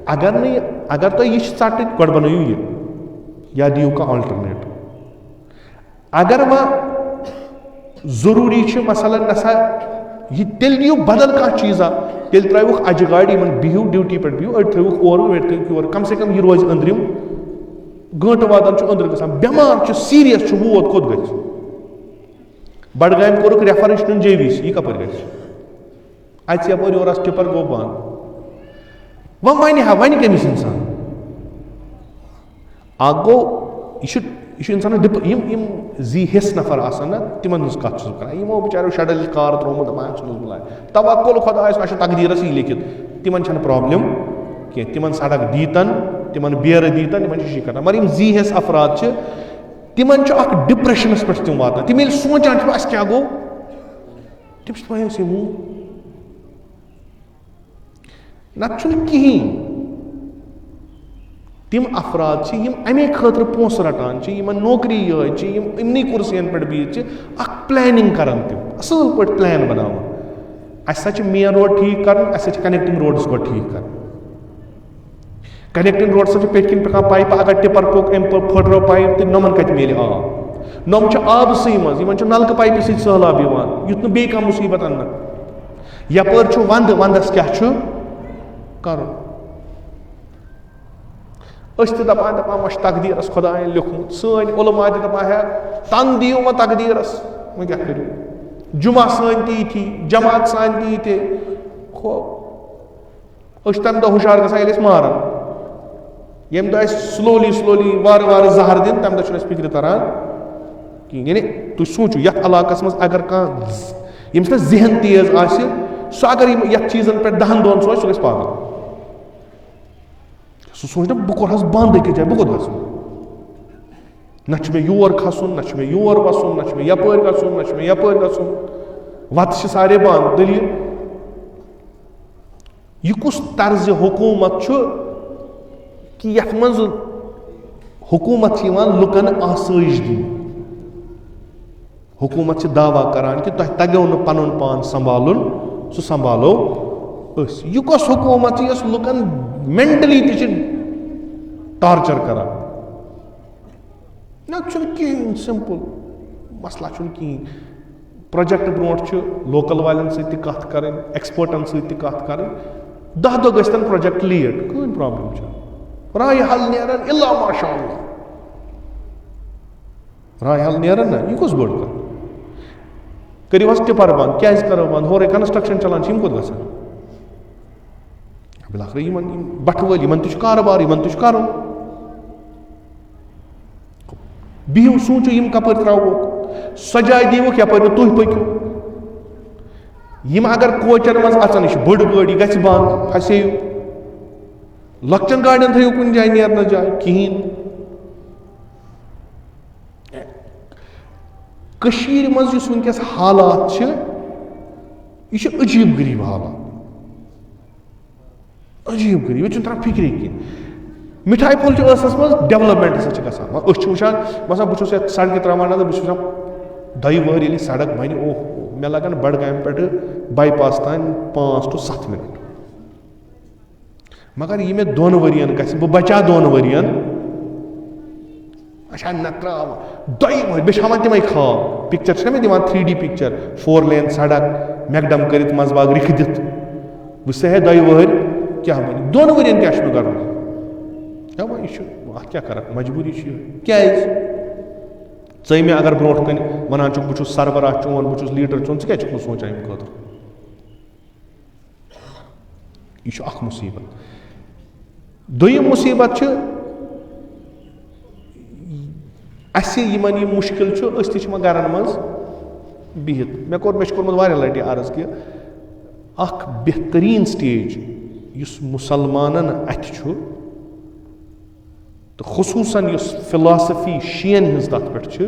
[SPEAKER 1] اگر تۄہہِ یہِ چھِ ژٹٕنۍ, گۄڈٕ بنٲیِو یہِ یا دِیِو کانٛہہ آلٹرنیٹ. اگر وۄنۍ ضروٗری چھُ مثلاً نسا یہِ تیٚلہِ نِیِو بدل کانٛہہ چیٖزا, تیٚلہِ ترٛٲیوُکھ اجہِ گاڑِ, یِمن بِہِو ڈیوٹی پٮ۪ٹھ بِہِو, أڑۍ تھٲیوُکھ اورٕ أڑۍ تھٲیوُکھ یورٕ, کم سے کم یہِ روزِ أنٛدرِم. گٲنٛٹہٕ واتان چھُ أنٛدرٕ گژھان, بٮ۪مار چھُ, سیٖریس چھُ, ووت کوٚت گژھِ؟ بڈگامہِ کوٚرُکھ ریفر, یہِ چھُ نیُن JVC, یہِ کپٲرۍ گژھِ؟ اَتہِ یپٲرۍ یورٕ آسہِ ٹِپر گوٚو بنٛد. وۄنۍ وَنہِ ہا, وَنہِ کٔمِس اِنسان؟ اکھ گوٚو یہِ چھُ اِنسانس یِم زی حِصہٕ نفر آسان نا, تِمن ہٕنٛز کتھ چھُس بہٕ کران. یِمو بِچاریو شڈل کار ترٛوومُت, دپان ژھٕنُس بلاے, توکُل خۄدایس پٮ۪ٹھ چھُ تقدیٖرس یی لیکھِتھ. تِمن چھنہٕ پرابلم کینٛہہ, تِمن سڑک دیٖتن, تِمن بیرٕ دیٖتن, تِمن چھِ کران. مگر یِم زی حِصہٕ افراد چھِ, تِمن چھُ اکھ ڈپریشنس پٮ۪ٹھ تِم واتان. تِم ییٚلہِ سونٛچان چھِ اَسہِ کیٛاہ گوٚو, تِم چھِ دپان أسۍ یِمو نتہٕ چھُنہٕ کِہیٖنۍ. تِم افراد چھِ یِم اَمے خٲطرٕ پونٛسہٕ رٹان چھِ, یِمن نوکری یِہٲے چھِ, یِم یِمنٕے کُرسین پٮ۪ٹھ بِہِتھ چھِ اکھ پلانِنگ کران, تِم اصٕل پٲٹھۍ پلان بناوان. اَسہِ ہسا چھِ مین روڈ ٹھیٖک کرُن, اَسہِ چھِ کنیکٹنگ روڈٕس گۄڈٕ ٹھیٖک کرٕنۍ. کنیکٹنگ روڈس چھِ پٔتۍ کِنۍ پکان پایپہٕ, اگر ٹِپر پوٚک أمۍ پھٕٹرٲو پایپ تہٕ نۄمن کتہِ میلہِ آب؟ نۄم چھِ آبسٕے منٛز, یِمن چھُ نلکہٕ پایپہِ سۭتۍ سہلاب یِوان, یُتھ نہٕ بیٚیہِ کانٛہہ مُصیٖبت اَننہٕ. یپٲرۍ چھُ ونٛدٕ, ونٛدس کیٛاہ چھُ کرُن؟ أسۍ تہِ دپان وۄنۍ چھُ تقدیٖرس خۄداین لیوٚکھمُت, سٲنۍ علما تہِ دپان ہے تن دِیِو وۄنۍ تقدیٖرس, وۄنۍ کیٛاہ کٔرِو؟ جمعہ سٲنۍ تہِ یِتھی, جماعت سانہِ تہِ یِتھے. أسۍ چھِ تمہِ دۄہ ہُشار گژھان ییٚلہِ أسۍ ماران. ییٚمہِ دۄہ اَسہِ سلولی وارٕ وارٕ زہر دِنۍ, تمہِ دۄہ چھُنہٕ اَسہِ فِکرِ تران کِہیٖنۍ. یعنی تُہۍ سوٗنٛچِو, یتھ علاقس منٛز اگر کانٛہہ ییٚمِس نہٕ ذہن تیز آسہِ, سُہ اگر یِم یتھ چیٖزن پٮ۪ٹھ 10 دۄہن سونٛچہِ, سُہ گژھِ پاگل. سُہ سونٛچہِ نا بہٕ کوٚر حظ بنٛد أکِس جایہِ, بہٕ کوٚت گژھٕ؟ نہ چھُ مےٚ یور کھسُن, نہ چھُ مےٚ یور وسُن, نہ چھُ مےٚ یپٲرۍ گژھُن, نہ چھُ مےٚ یپٲرۍ گژھُن, وتہٕ چھِ سارے بنٛد. دٔلیٖل یہِ کُس طرزِ حکوٗمت چھُ کہِ یتھ منٛز حکوٗمت چھِ یِوان لُکن آسٲیِش دِنہٕ؟ حکوٗمت چھِ دعوا کران کہِ تۄہہِ تگیو نہٕ پنُن پان سنبھالُن, سُہ سنبھالو أسۍ. یہِ کۄس حکوٗمت چھِ یۄس لُکن مینٹلی تہِ چھِ ٹارچر کران؟ نہ چھُنہٕ کِہیٖنۍ, سمپل مسلہٕ چھُنہٕ کِہیٖنۍ. پروجیکٹ برونٛٹھ چھُ لوکل والٮ۪ن سۭتۍ تہِ کتھ کرٕنۍ, ایکسپٲرٹن سۭتۍ تہِ کتھ کرٕنۍ. 10 دۄہ گٔژھتن پروجیکٹ لیٹ, کٕہٕنۍ پرابلم چھِ. راے حل نیران الا ماشاء اللہ, راے حل نیران نہ, یہِ کُس بٔڑ کتھ. کٔرِو حظ ٹِپر بنٛد, کیٛازِ کرو بنٛد؟ ہورے کنسٹرکشن چلان چھِ, یِم کوٚت گژھن؟ بِلاخٕر یِمن بٹھٕ وٲلۍ, یِمن تہِ چھُ کارٕبار, یِمن تہِ چھُ کرُن. بِہِو سوٗنٛچِو یِم کپٲرۍ ترٛاووکھ, سۄ جاے دِیٖوُکھ یپٲرۍ نہٕ تُہۍ پٔکِو. یِم اگر کوچن منٛز اژن, یہِ چھِ بٔڑ گٲڑۍ, یہِ گژھِ بنٛد, پھسییِو. لۄکچن گاڑٮ۪ن تھٲیِو کُنہِ جایہِ نیرنس جاے, کِہیٖنۍ. کٔشیٖرِ منٛز یُس وٕنکیٚس حالات چھِ, یہِ چھِ عجیٖب غریٖب حالات, عجیٖب غریٖب. ییٚتہِ چھُنہٕ تران فِکرے کینٛہہ. مِٹھایہِ پھوٚل چھِ ٲسس منٛز ڈیولپمنٹ ہسا چھِ گژھان. أسۍ چھِ وٕچھان, باسان بہٕ چھُس یتھ سڑکہِ تراوان نظر, بہٕ چھُس وٕچھان 2 وٕہٕرۍ ییٚلہِ سڑک بنہِ, اوہ مےٚ لگن بڈگامہِ پٮ۪ٹھٕ باے پاس تانۍ 5 to 7 مِنٹ. مگر یہِ مےٚ 2 ؤرین گژھِ, بہٕ بچا 2 ؤرین, اچھا نہ تراو 2 وٕہٕرۍ. بیٚیہِ چھِ ہاوان تِمے خواب, پِکچر چھِنہ مےٚ دِوان 3D پِکچر, 4 لین سڑک, میکڈم کٔرِتھ منٛزٕ باگ رِکھِ دِتھ. بہٕ چھُس ہے 2 وٕہٕرۍ کیٛاہ بنہِ, 2 ؤرین کیٛاہ چھُ مےٚ کرُن؟ وۄنۍ یہِ چھُ اتھ کیٛاہ کرکھ, مجبوٗری چھِ یہِ. کیٛازِ ژٕ مےٚ اگر برونٛٹھ کَنہِ وَنان چھُکھ بہٕ چھُس سربراہ چون, بہٕ چھُس لیٖڈر چون, ژٕ کیٛازِ چھُکھ نہٕ سونٛچان اَمہِ خٲطرٕ؟ یہ اخ مصیبت دویم مصیبت اَسہِ یِمن یہِ مُشکِل چھُ أسۍ تہِ چھِ وۄنۍ گرن منٛز بِہِتھ مےٚ چھُ کوٚرمُت واریاہ لٹہِ عرض کہِ اکھ بہتریٖن سٹیج یُس مُسلمانن اَتھِ چھُ تہٕ خصوٗصن یُس فِلاسفی شِین ہٕنٛز تتھ پٮ۪ٹھ چھِ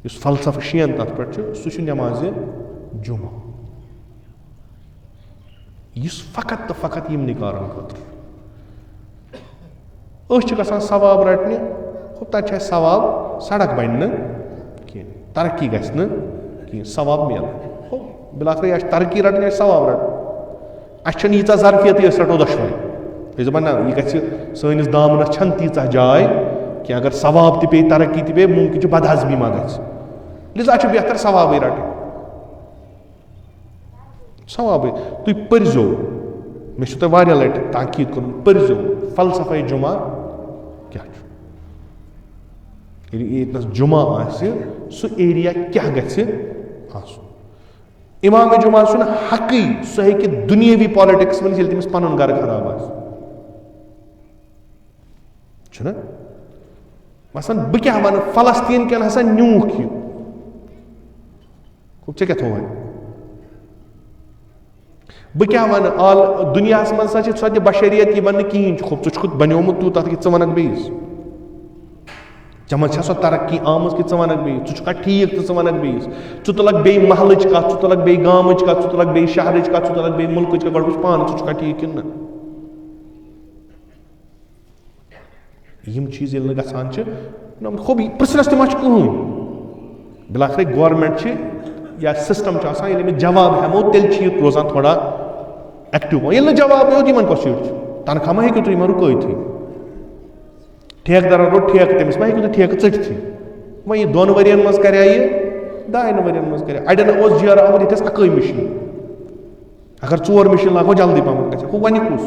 [SPEAKER 1] یُس فلسفہٕ شِین تتھ پٮ۪ٹھ چھُ سُہ چھُ نٮ۪مازِ جُمعہ یُس فقط تہٕ فقط یِمنٕے کارن خٲطرٕ أسۍ چھِ گژھان ثواب رٹنہِ تتہِ چھُ اَسہِ ثواب سڑک بنہِ نہٕ کینٛہہ ترقی گژھِ نہٕ کینٛہہ ثواب میلہِ بِلاخٕر اَسہِ چھِ ترقی رٹٕنۍ اَسہِ ثواب رٹُن اَسہِ چھنہٕ ییٖژاہ ظرفیتٕے أسۍ رٹو دۄشوے أسۍ دپان نہ یہِ گژھِ سٲنِس دامنس چھنہٕ تیٖژاہ جاے کینٛہہ اگر ثواب تہِ پیٚیہِ ترقی تہِ پیٚیہِ ممکن چھُ بدہضمی ما گژھِ لِذا چھُ بہتر ثوابٕے رٹٕنۍ ثوابٕے تُہۍ پٔرزیو مےٚ چھُ تۄہہِ واریاہ لٹہِ تاکیٖد کوٚرمُت پٔرزیو فلسفے جُمعہ کیٛاہ چھُ ییٚلہِ ییٚتنس جُمعہ آسہِ سُہ ایریا کیٛاہ گژھِ آسُن امام جُمعہ چھُنہٕ حقٕے سُہ ہیٚکہِ دُنیٲوی پالِٹِکس ؤنِتھ ییٚلہِ تٔمِس پنُن گرٕ خراب آسہِ چھُنہ مثلاً بہٕ کیٛاہ وَنہٕ فلسطیٖن کٮ۪ن ہسا نیوٗکھ یہِ ژےٚ کیٛاہ تھوٚوُے بہٕ کیٛاہ وَنہٕ دُنیاہس منٛز ہسا چھِ سۄ تہِ بشریت یِمن نہٕ کِہینۍ چھُ ژٕ چھُکھ بنیومُت تیوٗتاہ کہِ ژٕ وَنکھ بیٚیِس ژےٚ منٛز چھےٚ سۄ ترقی آمٕژ کہِ ژٕ وَنکھ بیٚیِس ژٕ چھُکھا ٹھیٖک تہٕ ژٕ وَنکھ بیٚیِس ژٕ تُلکھ بیٚیہِ محلٕچ کتھ ژٕ تُلکھ بیٚیہِ گامٕچ کتھ ژٕ تُلکھ بیٚیہِ شہرٕچ کتھ ژٕ تُلکھ بیٚیہِ مُلکٕچ کتھ گۄڈٕ وٕچھ پانہٕ ژٕ چھُکھا ٹھیٖک کِنہٕ نہ یِم چیٖز ییٚلہِ نہٕ گژھان چھِ پرٛژھنس تہِ ما چھُ کٕہٕنۍ بِلاخٕر گورمینٹ چھِ یا سسٹم چھُ آسان ییٚلہِ أمِس جواب ہٮ۪مو تیٚلہِ چھِ یہِ روزان تھوڑا ایکٹِو ییٚلہِ نہٕ جواب یوت یِمن کۄس چیٖز چھُ تنخواہ ما ہیٚکِو تُہۍ یِمن رُکٲیتھٕے ٹھیکہٕ دَرن روٚٹ ٹھیکہٕ تٔمِس ما ہیٚکِو تُہۍ ٹھیکہٕ ژٔٹتھٕے وۄنۍ یہِ 2 ؤرین منٛز کریا یہِ 2 ؤرین منٛز کریا اَڑٮ۪ن اوس جیرٕ آمُت ییٚتہِ ٲس اَکٕے مِشیٖن اگر 4 مِشیٖن لاگو جلدی پہمتھ گژھِ ہُہ وَنہِ کُس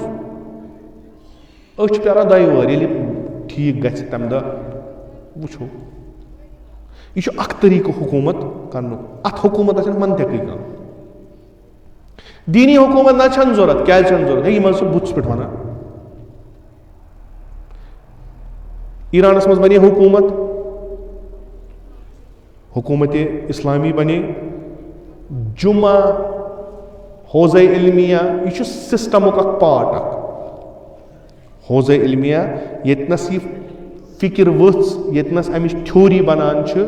[SPEAKER 1] أسۍ چھِ پیاران 2 وٕہٕرۍ ییٚلہِ ٹھیٖک گژھِ تمہِ دۄہ وٕچھو یہِ چھُ اکھ طٔریٖقہٕ حکوٗمت کرنُک اتھ حکوٗمتس چھنہٕ منطقٕے کانٛہہ دیٖنی حکوٗمت نہ چھنہٕ ضوٚرتھ کیازِ چھنہٕ ضوٚرتھ یِم حظ چھِ بُتھِس پٮ۪ٹھ وَنان ایرانس منٛز بنے حکوٗمت اِسلامی بنے جُمعہ حوضے علمیہ یہِ چھُ سسٹمُک اکھ پارٹ اکھ حوضے علمیہ ییٚتنس یہِ فِکر ؤژھ ییٚتنس امِچ تھیوری بنان چھِ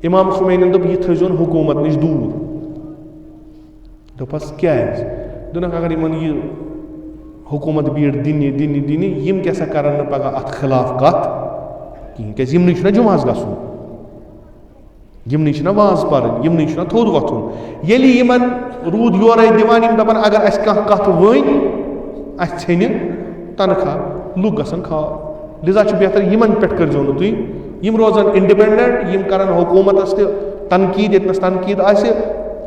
[SPEAKER 1] امام خمینین دوٚپ یہِ تھٲیزون حکوٗمت نِش دوٗر دوٚپہس کیازِ دوٚپنکھ اگر یِمن یہِ حکوٗمت بیٖٹھ دِنہِ یِم کیٛاہ سا کرن نہٕ پگاہ اتھ خٕلاف کتھ کِہینۍ کیازِ یِمنٕے چھُنہ جُمعہس گژھُن یِمنٕے چھِنہ واز پرٕنۍ یِمنٕے چھُنہ تھوٚد وۄتھُن ییٚلہِ یِمن روٗد یورے دِوان یِم دپان اگر اَسہِ کانٛہہ کتھ ؤنۍ اَسہِ ژھیٚنہِ تنخواہ لُکھ گژھن کھار لِذا چھُ بہتر یِمن پٮ۪ٹھ کٔرزیٚو نہٕ تُہۍ یِم روزن اِنڈِپینڈنٹ یِم کرن حکوٗمتس تہِ تنقیٖد ییٚتنس تنقیٖد آسہِ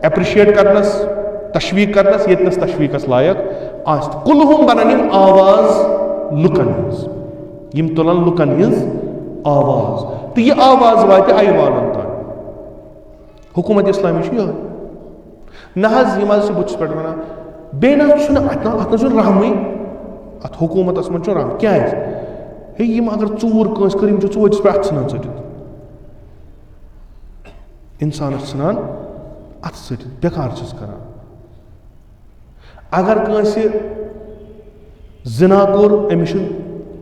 [SPEAKER 1] ایپرِشیٹ کرنس تشویٖق کرنس ییٚتنس تشویٖقس لایق آسہِ کُلہُم بنن یِم آواز لُکن ہٕنٛز یِم تُلن لُکن ہٕنٛز آواز تہٕ یہِ آواز واتہِ ایوانن تام حکوٗمت اِسلامی چھُ یِہوے نہ حظ یِم حظ چھِ بُتھِس پٮ۪ٹھ وَنان بیٚیہِ نہ حظ چھُنہٕ اتھ نہ چھُنہٕ رحمٕے اتھ حکوٗمتس منٛز چھُنہٕ رحم کیازِ ہے یِم اگر ژوٗر کٲنٛسہِ کٔر یِم چھِ ژوٗرِس پٮ۪ٹھ اَتھٕ ژھٕنان ژٔٹِتھ اِنسانس ژھٕنان اَتھٕ ژٔٹِتھ بٮ۪کار چھِس کران اگر کٲنٛسہِ زِنا کوٚر أمِس چھُ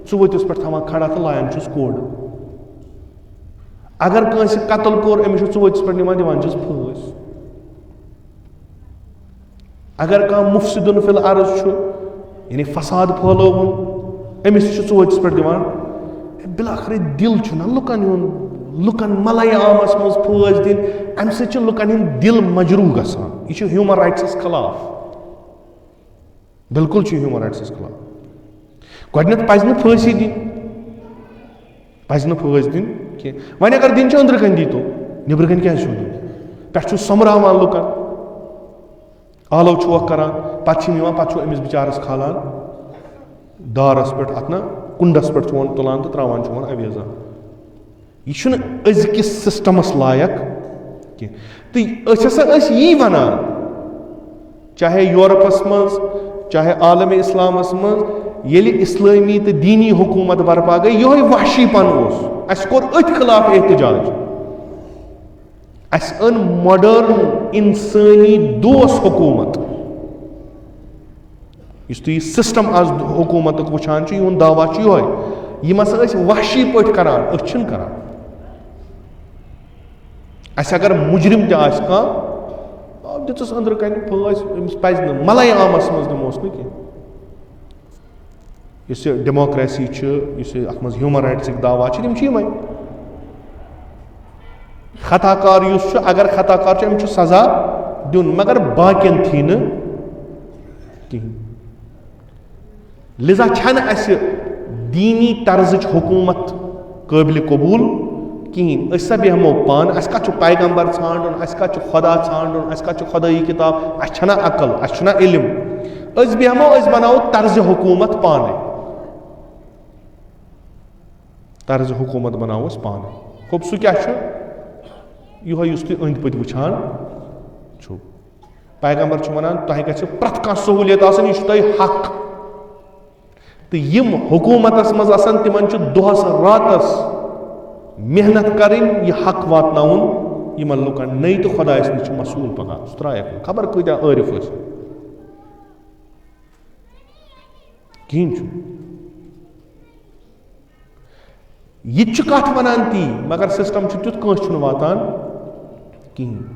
[SPEAKER 1] ژُوُتِس پٮ۪ٹھ تھاوان کھڑا تہٕ لایان چھُس کوڑ اگر کٲنٛسہِ قتل کوٚر أمِس چھُ ژُوُتِس پٮ۪ٹھ نِوان دِوان چھِس پھٲسۍ اگر کانٛہہ مُفسِدُن فِل عرض چھُ یعنی فساد پھٲلوُن أمِس تہِ چھُ ژُوُتِس پٮ۪ٹھ دِوان بِلاخرے دِل چھُنہ لُکن ہُنٛد لُکن ملے عامس منٛز پھٲسۍ دِنۍ امہِ سۭتۍ چھِ لُکن ہٕنٛدۍ دِل مجروٗح گژھان یہِ چھُ ہیوٗمن رایٹسس خٕلاف بِلکُل چھُ ہیوٗمن رایٹسس خٕلاف گۄڈٕنیتھ پزِ نہٕ پھٲنسی دِنۍ کینٛہہ وۄنۍ اگر دِنۍ چھِ أنٛدرٕ کنۍ دیٖتو نیٚبرٕ کنۍ کیازِ چھُو دِنۍ پٮ۪ٹھٕ چھُ سۄمبراوان لُکن آلو چھوکھ کران پتہٕ چھِ یِم یِوان پتہٕ چھُ أمِس بِچارس کھالان دارس پٮ۪ٹھ اتھ نہ کُنڈس پٮ۪ٹھ چھُ تُلان تہٕ تراوان چھُ اویزان یہِ چھُنہٕ أزکِس سسٹمس لایق کینٛہہ تہٕ أسۍ ہسا ٲسۍ یی ونان چاہے یورپس مز چاہے عالم اسلامس مز ییٚلہِ اسلٲمی تہٕ دیٖنی حکوٗمت برپا گٔے یِہوے وحشی پن اوس اَسہِ کوٚر أتھۍ خلاف احتجاج اَسہِ أنۍ ماڈٲرن اِنسٲنی دوس حکوٗمت یُس تُہۍ یہِ سسٹم آز حکوٗمتُک وٕچھان چھُ یِہُنٛد دعوا چھُ یِہوے یِم ہسا ٲسۍ وحشی پٲٹھۍ کران أسۍ چھِنہٕ کران اَسہِ اگر مُجرم تہِ آسہِ کانٛہہ دِژٕس أنٛدرٕ کَنہِ پھٲسۍ أمِس پَزِ نہٕ مَلَے عامَس منٛز دِموس نہٕ کینٛہہ یُس یہِ ڈیموکریسی چھِ یُس یہِ اَتھ منٛز ہیوٗمَن رایٹسٕکۍ دعوا چھِ تِم چھِ یِمَے خطا کار یُس چھُ اگر خطا کار چھُ أمِس چھُ سزا دیُن مگر باقین تھی نہٕ کِہیٖنۍ لِذا چھنہٕ اَسہِ دیٖنی طرزٕچ حکوٗمت قٲبلِ قبوٗل کِہیٖنۍ أسۍ سا بیٚہمو پانہٕ اَسہِ کَتھ چھُ پیغمبر ژھانڈُن اَسہِ کَتھ چھُ خۄدا ژھانڈُن اَسہِ کَتھ چھُ خۄدٲیی کِتاب اَسہِ چھَنا عقل اَسہِ چھُنا علم أسۍ بیٚہمو أسۍ بناوو طرزِ حکوٗمت پانے طرزِ حکوٗمت بناوو أسۍ پانے گوٚو سُہ کیاہ چھُ یِہوے یُس تُہۍ أنٛدۍ پٔکۍ وٕچھان چھُو پیغمبر چھُ وَنان تۄہہِ گژھِ پرٛٮ۪تھ کانٛہہ سہوٗلیت آسٕنۍ یہِ چھُ تۄہہِ حق تہٕ یِم حکوٗمتس منٛز آسان تِمن چھُ دۄہس راتس محنت کَرٕنۍ یہِ حق واتناوُن یِمن لُکن نٔے تہٕ خۄدایس نِش چھُ مصوٗل پکان سُہ ترٛایکھ خبر کۭتیاہ عٲرِف ٲسۍ کِہیٖنۍ چھُ یہِ تہِ چھُ کتھ ونان تی مگر سسٹم چھُ تیُتھ کٲنٛسہِ چھُنہٕ واتان کِہیٖنۍ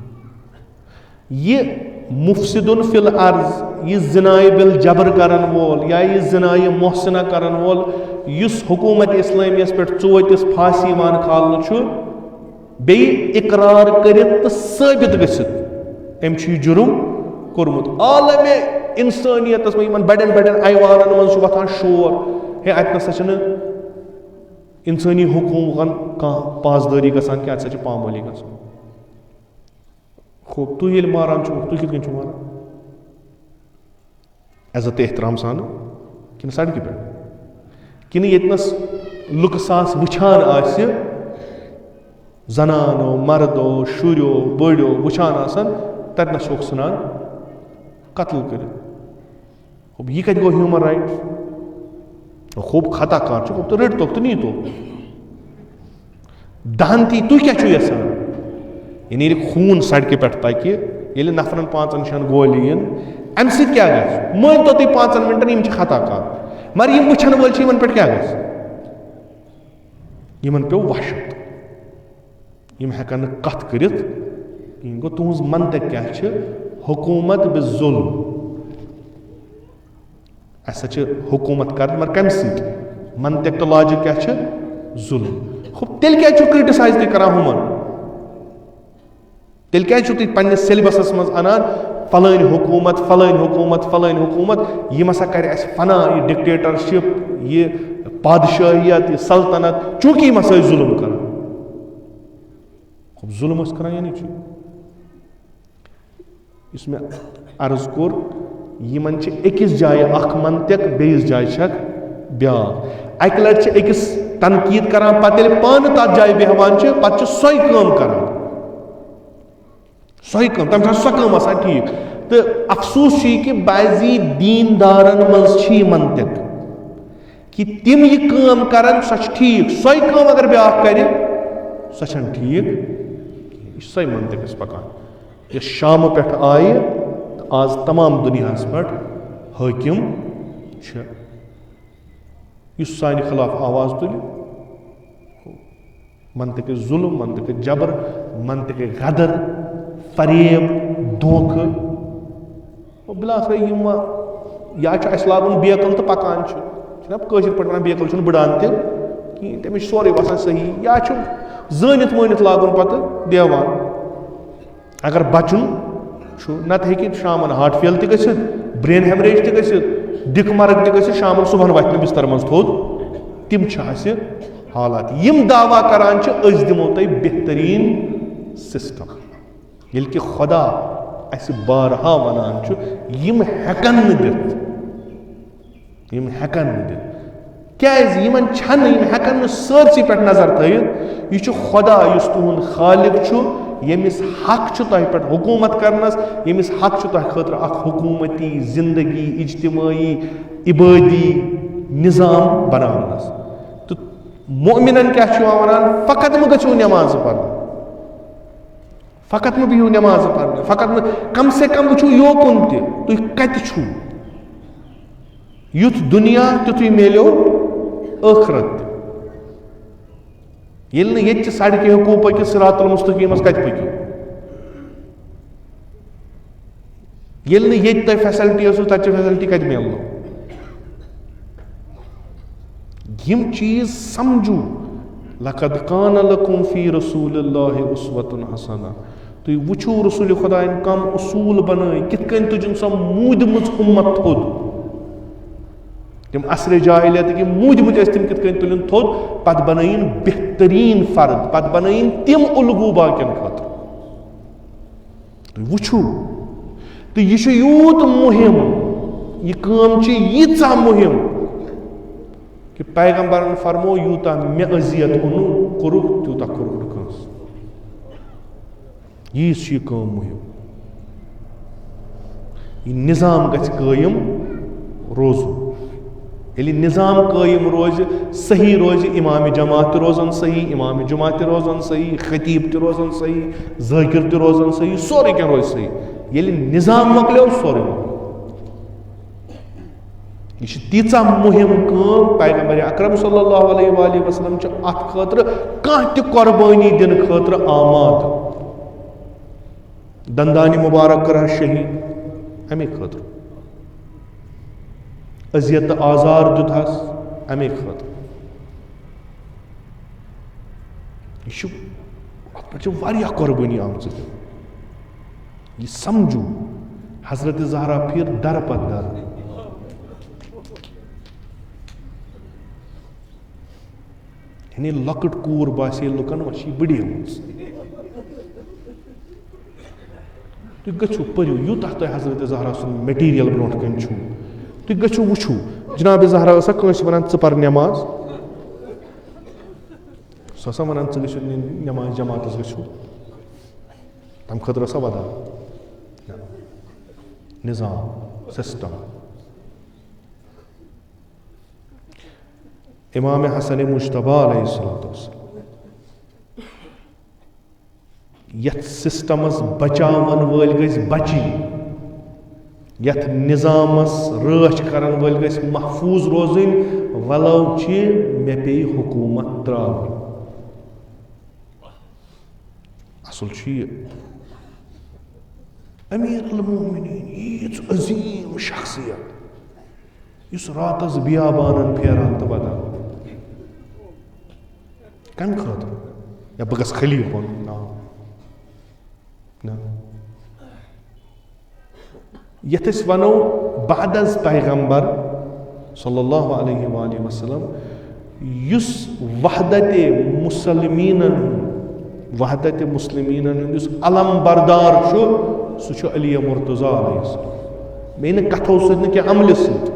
[SPEAKER 1] یہِ مُفسِدُن فی الارض یہِ زِنایہِ بِل جبر کرن وول یا یہِ زِنایہِ محسنہ کرن وول یُس حکوٗمت اسلٲمیَس پٮ۪ٹھ ژوتِس پھانسی یِوان کھالنہٕ چھُ بیٚیہِ اقرار کٔرِتھ تہٕ ثٲبت گٔژھِتھ أمۍ چھُ یہِ جُرم کوٚرمُت عالمِ اِنسٲنیتس منٛز یِمن بڑٮ۪ن بڑٮ۪ن ایوانن منٛز چھُ وۄتھان شور ہے اَتہِ نسا چھِنہٕ اِنسٲنی حقوٗقن کانٛہہ پاسدٲری گژھان کینٛہہ اَتہِ ہسا چھِ پامٲلی گژھان خوب تُہۍ ییٚلہِ ماران چھُو تُہۍ کِتھ کٔنۍ چھُو ماران عزت تہٕ احترام سان کِنہٕ سڑکہِ پٮ۪ٹھ کِنہٕ ییٚتنس لُکہٕ ساس وٕچھان آسہِ زنانو مردو شُرٮ۪و بٔڑیو وٕچھان آسان تتنس چھُکھ ژھٕنان قتل کٔرِتھ یہِ کتہِ گوٚو ہیوٗمن رایٹ خوب خطا کار چھُ تہٕ رٔٹتوکھ تہٕ نیٖتوکھ دہنتی تُہۍ کیٛاہ چھِو یژھان یعنی ییٚلہِ خوٗن سڑکہِ پٮ۪ٹھ پکہِ ییٚلہِ نفرن 5-6 گولہِ یِن امہِ سۭتۍ کیٛاہ گژھِ مٲنۍتو تُہۍ 5 مِنٹن یِم چھِ خطا کار مگر یِم وٕچھن وٲلۍ چھِ یِمن پٮ۪ٹھ کیٛاہ گژھِ یِمن پیوٚو وحشت یِم ہٮ۪کن نہٕ کتھ کٔرِتھ کِہیٖنۍ گوٚو تُہنٛز منطق کیٛاہ چھِ حکوٗمت بہِ ظُلم اَسہِ ہسا چھِ حکوٗمت کرٕنۍ مگر کمہِ سۭتۍ منطق تہٕ لاجِک کیٛاہ چھِ ظُلم تیٚلہِ کیٛازِ چھُو کرٹِسایز تُہۍ کران ہُمن تیٚلہِ کیٛازِ چھُو تُہۍ پننِس سیلبسس منٛز انان فلٲنۍ حکوٗمت فلٲنۍ حکوٗمت فلٲنۍ حکوٗمت یِم ہسا کرِ اَسہِ فنا یہِ ڈکٹیٹرشپ یہِ پادشٲہیت یہِ سلطنت چوٗنٛکہِ یِم ہسا ٲسۍ ظُلم کران ظُلم ٲسۍ کران یعنی چھُ یُس مےٚ عرض کوٚر یِمن چھِ أکِس جایہِ اکھ منطق بیٚیِس جایہِ چھکھ بیٛاکھ اکہِ لٹہِ چھِ أکِس تنقیٖد کران پتہٕ ییٚلہِ پانہٕ تتھ جایہِ بیٚہوان چھِ پتہٕ چھِ سۄے کٲم کران سۄے کٲم تٔمۍ چھِ سۄ کٲم آسان ٹھیٖک تہٕ افسوٗس چھُ یہِ کہِ بعضی دیٖندارن منٛز چھِ یہِ منطق کہِ تِم یہِ کٲم کرن سۄ چھِ ٹھیٖک سۄے کٲم اگر بیٛاکھ کرِ سۄ چھنہٕ ٹھیٖک یہِ چھِ سۄے منطق أسۍ پکان یۄس شامہٕ پٮ۪ٹھ آیہِ تہٕ آز تمام دُنیاہس پٮ۪ٹھ حٲکِم چھِ یُس سانہِ خلاف آواز تُلہِ منطقِ ظُلم منطقِ جبر منطقِ غدر فریب دھوکہٕ بِلآخر یِم یا چھُ اَسہِ لاگُن بیکٕل تہٕ پکان چھُنا کٲشِر پٲٹھۍ ونان بیکٕل چھُنہٕ بٕڑان تہِ کِہیٖنۍ تٔمِس چھُ سورُے وسان صحیح یا چھُ زٲنِتھ مٲنِتھ لاگُن پتہٕ دیوان اگر بچُن چھُ نتہٕ ہیٚکہِ شامن ہارٹ فیل تہِ گٔژھِتھ برین ہیمریج تہِ گٔژھِتھ دِکہٕ مرگ تہِ گٔژھِتھ شامن صُبحن وتھِ نہٕ بستر منٛز تھوٚد تِم چھِ اَسہِ حالات یِم دعوا کران چھِ أسۍ دِمو تۄہہِ بہتریٖن سسٹم ییٚلہِ کہِ خۄدا اَسہِ بارہا ونان چھُ یِم ہٮ۪کن نہٕ دِتھ یِم ہٮ۪کن نہٕ دِتھ کیٛازِ یِمن چھنہٕ یِم ہٮ۪کن نہٕ سٲرسٕے پٮ۪ٹھ نظر تھٲیِتھ یہِ چھُ خۄدا یُس تُہُنٛد خالق چھُ ییٚمِس حق چھُ تۄہہِ پٮ۪ٹھ حکوٗمت کرنس, ییٚمِس حق چھُ تۄہہِ خٲطرٕ اکھ حکوٗمتی زندگی اجتمٲعی عبٲدی نظام بناونس. تہٕ مؤمنن کیٛاہ چھُ یِوان ونان, فقط مہٕ گٔژھِو نٮ۪مازٕ پرنہِ, فقط مہٕ بِہِو نٮ۪مازٕ پرنہِ, فقط مہٕ, کم سے کم وٕچھِو یوکُن تہِ تُہۍ کتہِ چھُو. یُتھ دُنیا تیُتھُے میلیو ٲخرت تہِ. ییٚلہِ نہٕ ییٚتہِ چہِ سڑکہِ ہیٚکو پٔکِتھ صراط المستقیٖمس کتہِ پٔکِو, ییٚلہِ نہٕ ییٚتہِ تۄہہِ فیسلٹی ٲسو تتہِ چہِ فیسلٹی کتہِ میلنو. یِم چیٖز سمجھو. لقد کان لکم فی رسول اللہ اسوۃ حسنہ. تُہۍ وٕچھِو رسول خۄدایَن کم اصوٗل بنٲے, کِتھ کٔنۍ تُجِن سۄ موٗدمٕژ اُمت تھوٚد. تِم اثرِ جاہلیتٕکۍ موٗدمٕتۍ ٲسۍ تِم کِتھ کٔنۍ تُلِن تھوٚد, پتہٕ بنٲیِن بہتریٖن فرد, پتہٕ بنٲیِن تِم الگوٗ باقین خٲطرٕ. تُہۍ وٕچھِو. تہٕ یہِ چھُ یوٗت مُہِم, یہِ کٲم چھِ ییٖژاہ مُہِم کہِ پیغمبرن فرمو یوٗتاہ مےٚ اذیت اوٚنوٕ کوٚرُکھ تیوٗتاہ کوٚرُکھ نہٕ کٲنٛسہِ. ییٖژ چھِ یہِ کٲم مُہِم. یہِ نظام گژھِ قٲیِم روزُن. ییٚلہِ نظام قٲیِم روزِ, صحیح روزِ, امامِ جماعت تہِ روزن صحیح, امامِ جمعہ تہِ روزن صحیح, خطیب تہِ روزن صحیح, ذٲکِر تہِ روزن صحیح, سورُے کینٛہہ روزِ صحیح. ییٚلہِ نظام مۄکلیو سورُے مۄکلیو. یہِ چھِ تیٖژاہ مُہِم کٲم, پیغمبر اکرم صلی اللہ علیہ وآلہ وسلم چھِ اتھ خٲطرٕ کانٛہہ تہِ قۄربٲنی دِنہٕ خٲطرٕ آماد. دندانہِ مُبارک کٔرہا شہیٖد اَمے خٲطرٕ, اذیت تہٕ آزار دیُتہس اَمے خٲطرٕ. یہِ چھُ, اتھ پٮ۪ٹھ چھِ واریاہ قۄربٲنی آمژٕ دِنہٕ. یہِ سمجھو. حضرت زہرا پھِر درٕ پتہٕ درٕ. یعنی لۄکٕٹ کوٗر باسے لُکن وۄنۍ چھِ یہِ بٔڑیمٕژ. تُہۍ گٔژھِو پٔرِو یوٗتاہ تۄہہِ حضرت زہرا سُنٛد میٹیٖریل برونٛٹھ کَنۍ چھُو, تُہۍ گٔژھِو وٕچھِو. جناب زہرا ٲسا کٲنٛسہِ وَنان ژٕ پَر نٮ۪ماز, سۄ ٲسا وَنان ژٕ گٔژھِو نٮ۪ماز جماعتس گٔژھِو, تَمہِ خٲطرٕ ٲسا وَدان. نظام, سِسٹم. امام حسن مجتبیٰ علیہ الصلوۃ والسلام یتھ سسٹمس بچاون وٲلۍ گٔژھۍ بچِنۍ, یتھ نظامس رٲچھ کرن وٲلۍ گٔژھۍ محفوٗظ روزٕنۍ, ولو چھِ مےٚ پیٚیہِ حکوٗمت ترٛاوٕنۍ. اصل چھُ یہِ. امیٖر المومنیٖن, ییٖژ عظیٖم شخصیت یُس راتس بیابانن پھیران تہٕ ودان. کمہِ خٲطرٕ؟ یا بہٕ گژھٕ خلیٖف بنُن؟ نہ. یتھ أسۍ ونو بعد از پیغمبر صلی اللہ علیہ وآلہ وسلم, یُس وحدت مسلمیٖنن ہُنٛد, وحدت مسلمیٖنن ہُنٛد یُس علم بردار چھُ, سُہ چھُ علیہ مرتضیٰ علیہ السلام. بیٚیہِ نہٕ کتھو سۭتۍ نہٕ کینٛہہ, عملہِ سۭتۍ.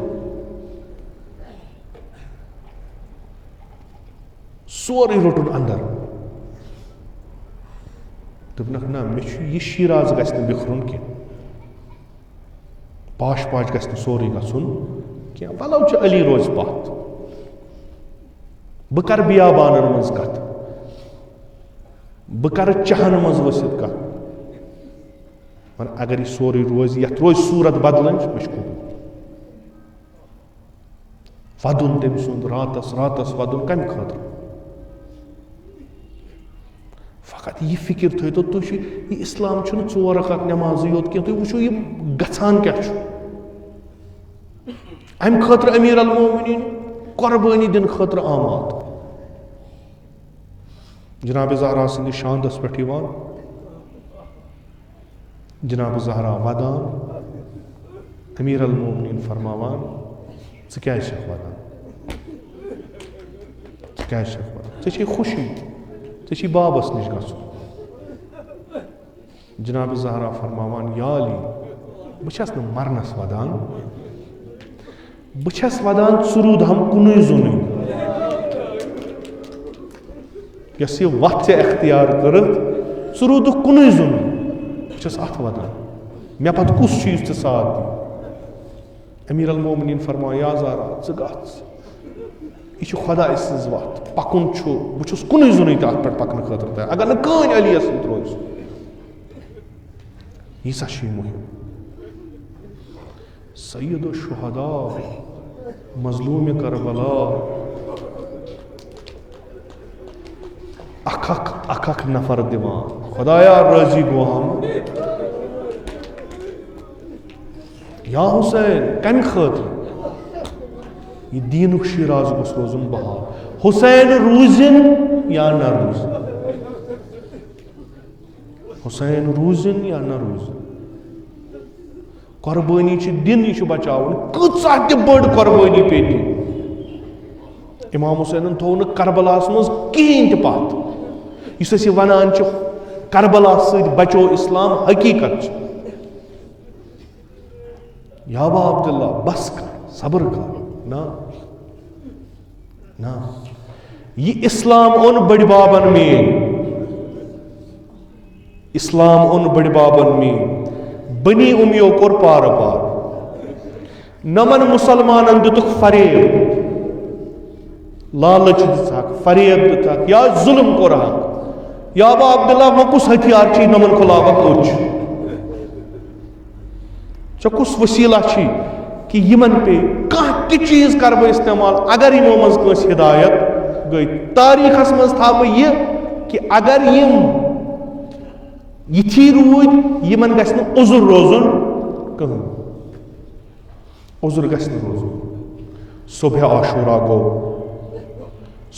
[SPEAKER 1] سورُے روٚٹُن انٛدر. دوٚپنکھ نہ, مےٚ چھُ یہِ شیٖراز گژھِ نہٕ بِکھرُن کینٛہہ, پاش پاش گژھِ نہٕ سورُے گژھُن کینٛہہ, ولو چھُ علی روزِ پتھ. بہٕ کرٕ بیابانن منٛز کتھ, بہٕ کرٕ چہن منٛز ؤسِتھ کتھ, مگر اگر یہِ سورُے روزِ, یتھ روزِ صوٗرت بدلٕنۍ, مےٚ چھُ قبوٗل. ودُن تٔمۍ سُنٛد راتس راتس ودُن کمہِ خٲطرٕ؟ فقط یہِ فکر تھٲیتو تُہۍ چھُ, یہِ اسلام چھُنہٕ 2 رکعت نٮ۪مازٕے یوت کینٛہہ, تُہۍ وٕچھِو یہِ گژھان کیٛاہ چھُ. امہِ خٲطرٕ امیٖر المومنیٖن قۄربٲنی دِنہٕ خٲطرٕ آماد. جناب زہرا سٕنٛدِس شاندس پٮ۪ٹھ یِوان, جناب زہرا ودان, امیٖر المومنیٖن فرماوان ژٕ کیٛازِ چھکھ ودان, ژٕ کیٛازِ چھکھ ودان, ژےٚ چھے خوشی, ژےٚ چھی بابس نِش گژھُن. جناب زہرا فرماوان یا علی, بہٕ چھس نہٕ مرنس ودان, بہٕ چھس ودان ژٕ روٗدہم کُنُے زوٚنُے. یۄس یہِ وتھ ژےٚ اختیار کٔرٕتھ, سُہ روٗدُکھ کُنُے زوٚن بہٕ چھُس اَتھ وَدان مےٚ پَتہٕ کُس چیٖز ژےٚ ساتھ دی أمیٖر المومنیٖن فرماو یا زارا ژٕ گژھ یہِ چھِ خۄداے سٕنٛز وَتھ پَکُن چھُ بہٕ چھُس کُنُے زوٚنُے تہِ اَتھ پٮ۪ٹھ پَکنہٕ خٲطرٕ تیار اگر نہٕ کٕہٕنۍ علیَس سۭتۍ روزِ ییٖژاہ چھِ یہِ مُہِم سید الشہداء مظلوٗمِ کربلا اکھ اکھ نفر دِوان خۄدایا رٲضی گوٚو ہم یا حُسین کَمہِ خٲطرٕ یہِ دیٖنُک شیٖراز گوٚژھ روزُن بحال حُسین روٗزِن یا نہ روٗزِن حُسین روٗزِن یا نہ روٗزِن قۄربٲنی چھِ دِنۍ یہِ چھُ بچاوُن کۭژاہ تہِ بٔڑ قۄربٲنی پیٚیہِ دِنۍ اِمام حُسینن تھوٚو نہٕ کربلاہس منٛز کِہیٖنۍ تہِ پتھ یُس أسۍ یہِ وَنان چھِ کربلا سۭتۍ بچو اِسلام حقیٖقت چھِ یا با عبداللہ بس کر صبر کر نہ یہِ اِسلام اوٚن بٔڑۍ بابن میٛٲنۍ اِسلام اوٚن بٔڑۍ بابن میٛٲنۍ بنی اُمیو کوٚر پارٕ پار نَمن مُسلمانن دِتُکھ فریب لالچ دِژہکھ فریب دِژہکھ یا ظُلم کوٚرہکھ یا با عبداللہ وۄنۍ کُس ہتھیار چھِ نَمن کھُلاوکھ اوٚچھ ژےٚ کُس وسیٖلہ چھُے کہِ یِمن پیٚیہِ کانٛہہ تہِ چیٖز کرٕ بہٕ استعمال اگر یِمو منٛز کٲنٛسہِ ہدایت گٔے تاریٖخس منٛز تھاو بہٕ یہِ کہِ اگر یِم یِتھی روٗدۍ یِمن گژھِ نہٕ عُذر روزُن کٕہٕنۍ عُذر گژھِ نہٕ روزُن صبحِ عاشوٗرا گوٚو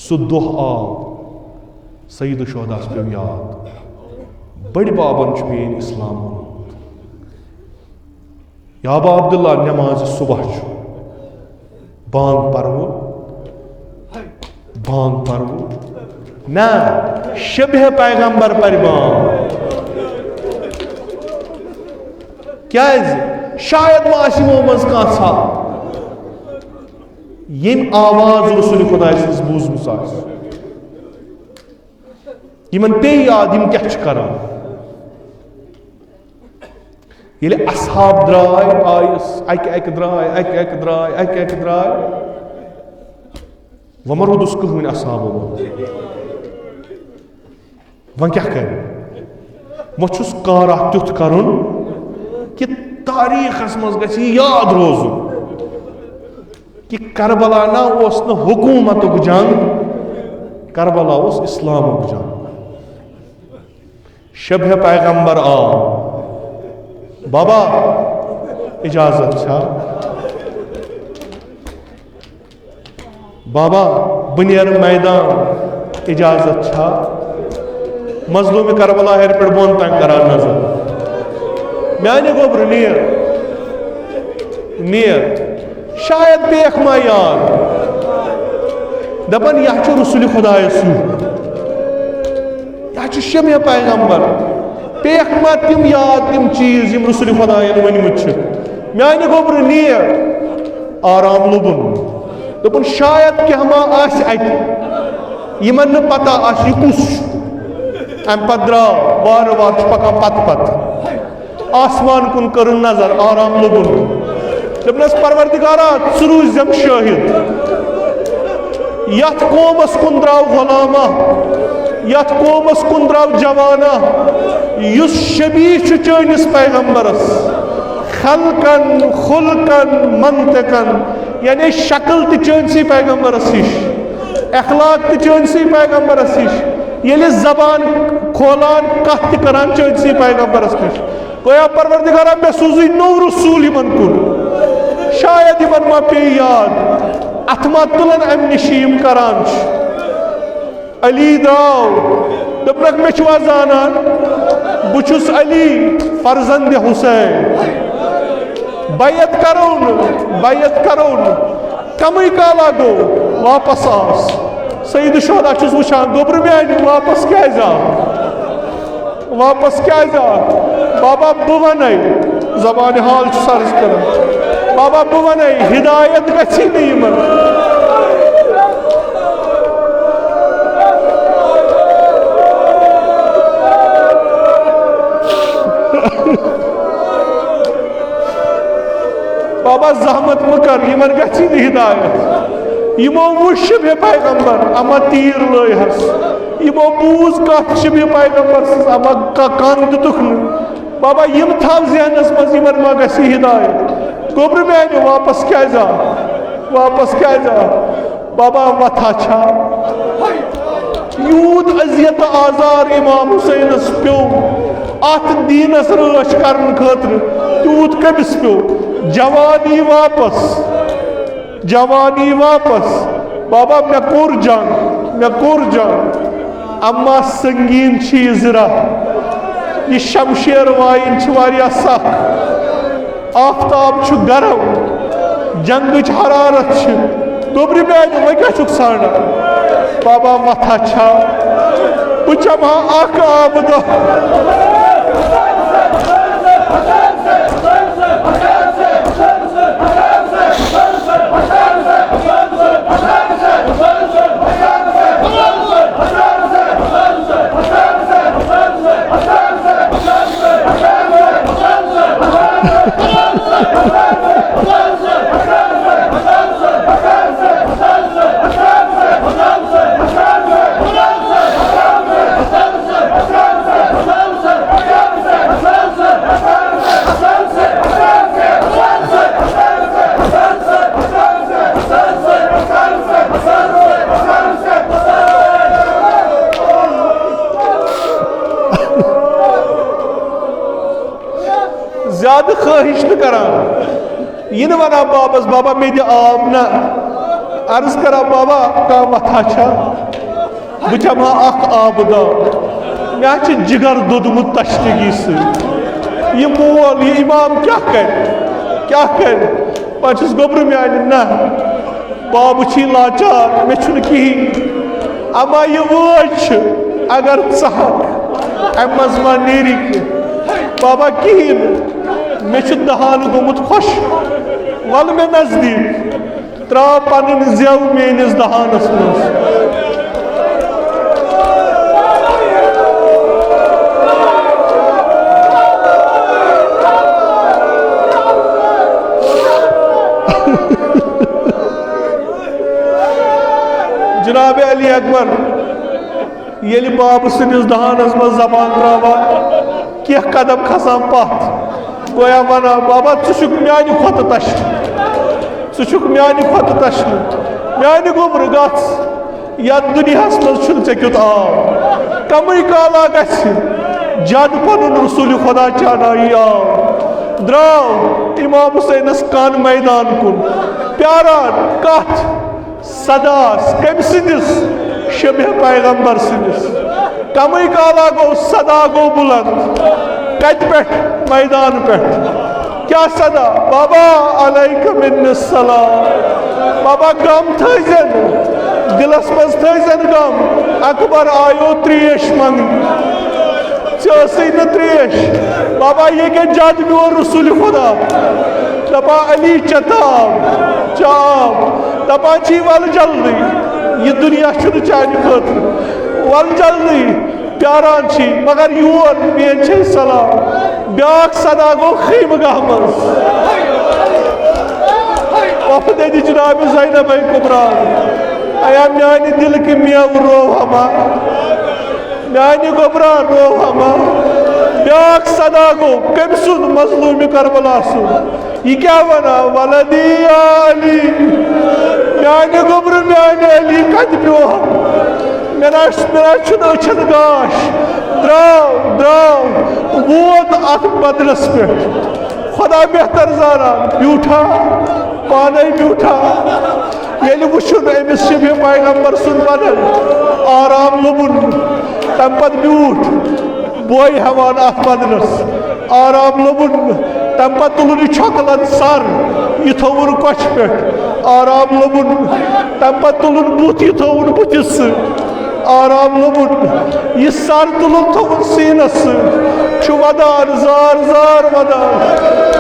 [SPEAKER 1] سُہ دۄہ آو سید الشہداہس پیٚو یاد بٔڑۍ بابن چھُ میٛٲنۍ اِسلام اوٚنمُت یا با عبداللہ نٮ۪مازِ صُبح چھُ بانگ پرو نہ شبہِ پیغمبر پرِ بانگ کیٛازِ شاید ما آسہِ یِمو منٛز کانٛہہ ژھاہ ییٚمۍ آواز رسول خۄداے سٕنٛز بوٗزمٕژ آسہِ یِمن پیٚیہِ یاد یِم کیٛاہ چھِ کران ییٚلہِ اصحاب درٛاے آیِس اکہِ درٛاے وۄنۍ ما روٗدُس کٕہٕنۍ اصحابو منٛز وۄنۍ کیٛاہ کرِ وۄنۍ چھُس کار اکھ تیُتھ کرُن کہِ تاریٖخس منٛز گژھِ یہِ یاد روزُن کہِ کربلا نہ اوس نہٕ حکوٗمتُک جنگ کربلا اوس اِسلامُک جنگ شبہِ پیغمبر آو بابا اجازت چھا بابا بہٕ نیرٕ میدان اجازت چھا مظلوٗمِ کربلا ہیٚرِ پٮ۪ٹھ بۄن تام کران نظر میانہِ گوٚبرٕ نیر شاید بیکھ ما یاد دپان یہِ چھُ رسول خۄدایس ہیوٗ یہِ چھُ شبہِ پیغمبر بیکھ ما تِم یاد تِم چیٖز یِم رسول خۄدایَن ؤنمٕتۍ چھِ میانہِ گوٚبرٕ نیر آرام لوٚبُن دوٚپُن شاید کینٛہہ ما آسہِ اَتہِ یِمن نہٕ پتہ آسہِ یہِ کُس چھُ اَمہِ پتہٕ درٛاو وارٕ وارٕ چھُ پکان پتہٕ آسمان کُن کٔرٕن نظر آرام لوٚبُن دوٚپنس پروردِگارا ژٕ روٗززٮ۪م شٲہِد یتھ قومس کُن درٛاو غلامہ یتھ قومس کُن درٛاو جوانہ یُس شبیہ چھُ چٲنِس پیغمبرس خلقن خُلقن منطقن یعنی شکل تہِ چٲنسٕے پیغمبرس ہِش اخلاق تہِ چٲنسٕے پیغمبرس ہِش ییٚلہِ زبان کھولان کتھ تہِ کران چٲنسٕے پیغمبرس نِش گویا پروردِگارا مےٚ سوٗزٕے نوٚو رسوٗل یِمن کُن شاید یِمن ما پیٚیہِ یاد اتھ ما تُلن امہِ نِش یِم کران چھِ علی درٛاو دوٚپنکھ مےٚ چھُوا زانان بہٕ چھُس علی فرزند حُسین بیعت کرو نہٕ کمٕے کالا گوٚو واپس آس سید الشہداہ چھُس وٕچھان گوٚبرٕ میانہِ واپس کیٛازِ آو بابا بہٕ ونے زبانہِ حال چھُس عرض کران بابا بہٕ ونے ہدایت گژھی نہٕ یِمن بابا زحمت مکر یمن گژھی نہٕ ہدایت یمو وٕچھ شبہِ پیغمبر اما تیٖر لٲے ہس یمو بوٗز کتھ شبہِ پیغمبر سٕنٛز اما کن دِتُکھ نہٕ بابا یم تھاو ذہنس منٛز یمن ما گژھِ ہدایت گوٚبرٕ میانہِ واپس کیازِ آو واپس کیازِ آو بابا وتھا چھا یوٗت اذیت آزار امام حسینس پیوٚو اتھ دیٖنس رٲچھ کرنہٕ خٲطرٕ تیوٗت کٔمِس پیوٚو جوان یی واپس جوان یی واپس بابا مےٚ کوٚر جنگ اما سنگیٖن چھِ یہِ زِرا یہِ شمشیر وایِنۍ چھِ واریاہ سخ آفتاب چھُ گرم جنگٕچ حرارت چھِ گوٚبرِ میانہِ وۄنۍ کیٛاہ چھُکھ ژھانڈان بابا وتھا چھا بہٕ چمہٕ ہا اکھ آبہٕ دۄہ زیادٕ خٲہِش نہٕ کران یہِ نہٕ ونان بابس بابا مےٚ دِ آب نہ عرض کران بابا کانٛہہ وتھا چھا بہٕ چمہٕ ہا اکھ آبہٕ دۄہ مےٚ چھُ جگر دوٚدمُت تشنگی سۭتۍ یہِ مول یہِ امام کیٛاہ کرِ پتہٕ چھُس گوٚبرٕ میانہِ نہ بابہٕ چھی لاچار مےٚ چھُنہٕ کِہیٖنۍ اما یہِ وٲج چھِ اگر ژٕ ہٮ۪کھ امہِ منٛز ما نیری کینٛہہ بابا کِہیٖنۍ نہٕ مےٚ چھُ دہانہٕ گوٚمُت خۄش وَلہٕ مےٚ نزدیٖک ترٛاو پنٕنۍ زٮ۪و میٲنِس دہانس منٛز جناب علی اکبر ییٚلہِ بابہٕ سٕنٛدِس دہانس منٛز زبان ترٛاوان کینٛہہ قدم کھسان پتھ گویا ونان بابا ژٕ چھُکھ میانہِ کھۄتہٕ تشنہٕ میانہِ گوٚبرٕ گژھ یتھ دُنیاہس منٛز چھُنہٕ ژےٚ کیُتھ آو کمٕے کالا گژھِ جد پنُن رسوٗلِ خۄدا چانایی آو درٛاو امام حسینس کن میدان کُن پیاران کتھ صداس کٔمۍ سٕنٛدِس شبہِ پیغمبر سٕنٛدِس کمٕے کالا گوٚو صدا گوٚو بُلند کتہِ پٮ۪ٹھ میدان پٮ۪ٹھ کیٛاہ صدا بابا علیکم مِنِّ السلام بابا غم تھٲیزٮ۪ن دِلس منٛز تھٲیزٮ۪ن غم اکبر آیو تریش منٛگنہِ ژےٚ ٲسٕے نہٕ تریش بابا یہِ کیٛاہ جد میون رسوٗلِ خۄدا دپان علی ژےٚ تاو آب دپان چھی ول جلدی یہِ دُنیا چھُنہٕ چانہِ خٲطرٕ ول جلدی پیاران چھی مگر یور میٲنۍ چھے سلام بیاکھ صدا گوٚو خیمہٕ گاہ منٛز وفدِ جناب زینب کبرا ایا میانہِ دِلہٕ کہِ میوٕ رو ہما میانہِ گوٚبرا رو ہما بیاکھ صدا گوٚو کٔمۍ سُنٛد مظلوٗمہِ کربلا سُنٛد یہِ کیٛاہ ونان ولدی یا علی میانہِ گوٚبرٕ میانہِ علی کتہِ پیوٚو مےٚ نہ چھُنہٕ أچھن گاش درٛاو ووت اتھ بدلس پٮ۪ٹھ خۄدا بہتر زانان بیوٗٹھا پانے بیوٗٹھا ییٚلہِ وٕچھُن أمِس شبہِ پیغمبر سُنٛد بدل آرام لوٚبُن تمہِ پتہٕ بیوٗٹھ بوے ہٮ۪وان اتھ بدلس آرام لوٚبُن تمہِ پتہٕ تُلُن یہِ چھۄکلن سر یہِ تھووُن کۄچھِ پٮ۪ٹھ آرام لوٚبُن تمہِ پتہٕ تُلُن بُتھ یہِ تھووُن بُتھِس سۭتۍ آرام لوٚبُن یہِ سر تُلُن تھووُن سیٖنس سۭتۍ چھُ ودان زار زار ودان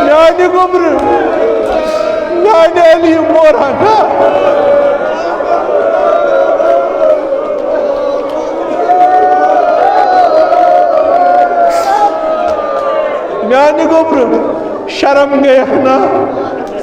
[SPEAKER 1] میانہِ گوٚبرٕ میانہِ علی مورہا میانہِ گوٚبرٕ شرم گٔیکھ نا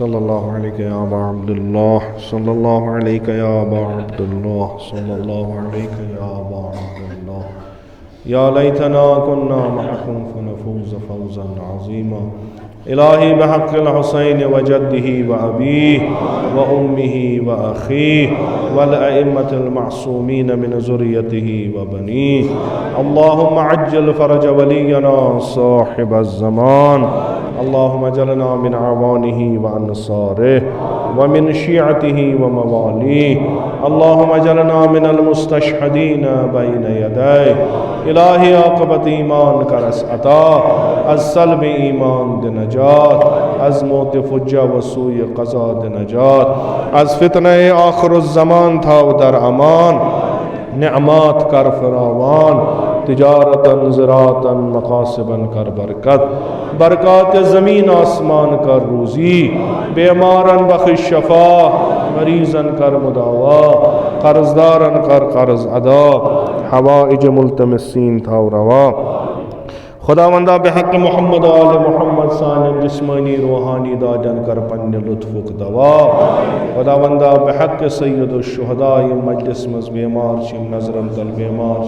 [SPEAKER 1] صلی اللہ علیہ یا ابا عبداللہ صلی اللہ علیہ یا ابا عبداللہ صلی اللہ علیہ یا ابا عبداللہ یا لیتنا کننا معکم فنفوز فوزا عظیما الہی بحق الحسین وجدہ وابیہ وامہ واخیہ والائمة المعصومین من ذریتہ وبنیہ اللہم عجل فرج ولینا صاحب الزمان اللہم اجعلنا من اعوانہ وانصارہ ومن شیعتہ وموالیہ اللہم اجعلنا من المستشہدین بین یدیہ الہی عاقبت ایمان کا رس عطا از سلب ایمان دے نجات از موت فجہ و سوء قضا دے نجات از فتنہ آخر الزمان تھا در امان نعمات کر فراوان تجارتاً زراعتاً مقاصباً کر برکت برکات زمین آسمان کر روزی بیماراً بخش شفا مریضاً کر مداوا قرضداراً کر قرض ادا حوائج ملتمسین تھا روا خداوندہ بحق محمد و آل محمد سان جسمانی روحانی داجن کر پن لطفک دوا خداوندہ بحق سید الشہداء مجلس مز بیمار شم نظرم تل بیمار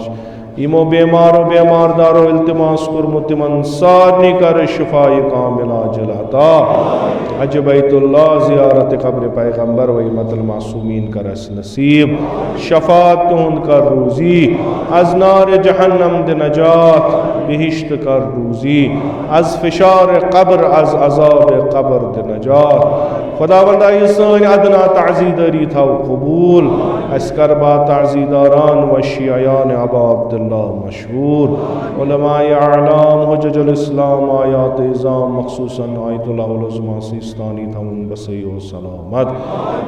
[SPEAKER 1] یمو بیمار و بیمار دارو التماس کرمت من سارنی کر شفاء کامل عاجل عطا حج بیت اللہ زیارت قبر پیغمبر و امت المعصومین کر اس نصیب شفاعت تہند کر روزی از نار جہنم دے نجات بہشت کر روزی از فشار قبر از عذاب قبر دے نجات خداوندہ یہ سانی ادنا تعزیداری تھا قبول اسکربا تعزیداران و شیعیان ابا عبداللہ مشہور علماء اعلام حجج الاسلام آیات ازام مخصوصاً آیت اللہ العظمہ سیستانی تھا ان بسی و سلامت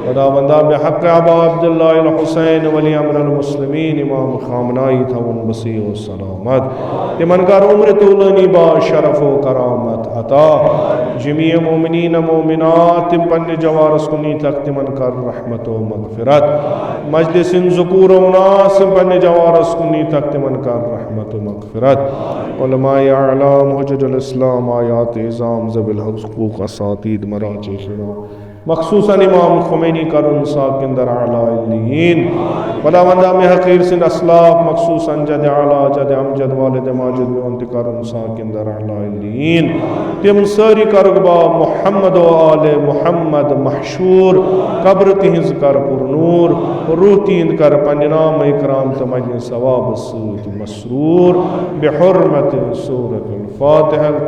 [SPEAKER 1] خداوندہ بحق ابا عبداللہ الحسین ولی امر المسلمین امام خامنائی تھا ان بسی و سلامت تمن کر عمر طولانی با شرف و کرامت عطا جمیع مومنین مومنات پن جوارس کنی تک تمن کر رحمت و مغفرت مجلس ذکور و ناس پن جوارس کنی تک تمن کر رحمت و مغفرت علماء اعلام حجج الاسلام آیات ازام ذوی الحقوق اساتید مراجع خدا مخصوصاً امام خمینی کرن ساکن در اعلی علیین خداوندہ میں حقیر سن اسلاف مخصوصاً جد اعلی جد امجد والد ماجد میں انت کرن ساکن در اعلی علیین تم ساری کرگبا محمد و آل محمد محشور قبر تہنز کر پر نور روح تیند کر پنجنام اکرام تمجن ثواب سوت مسرور بحرمت سورة الفاتحہ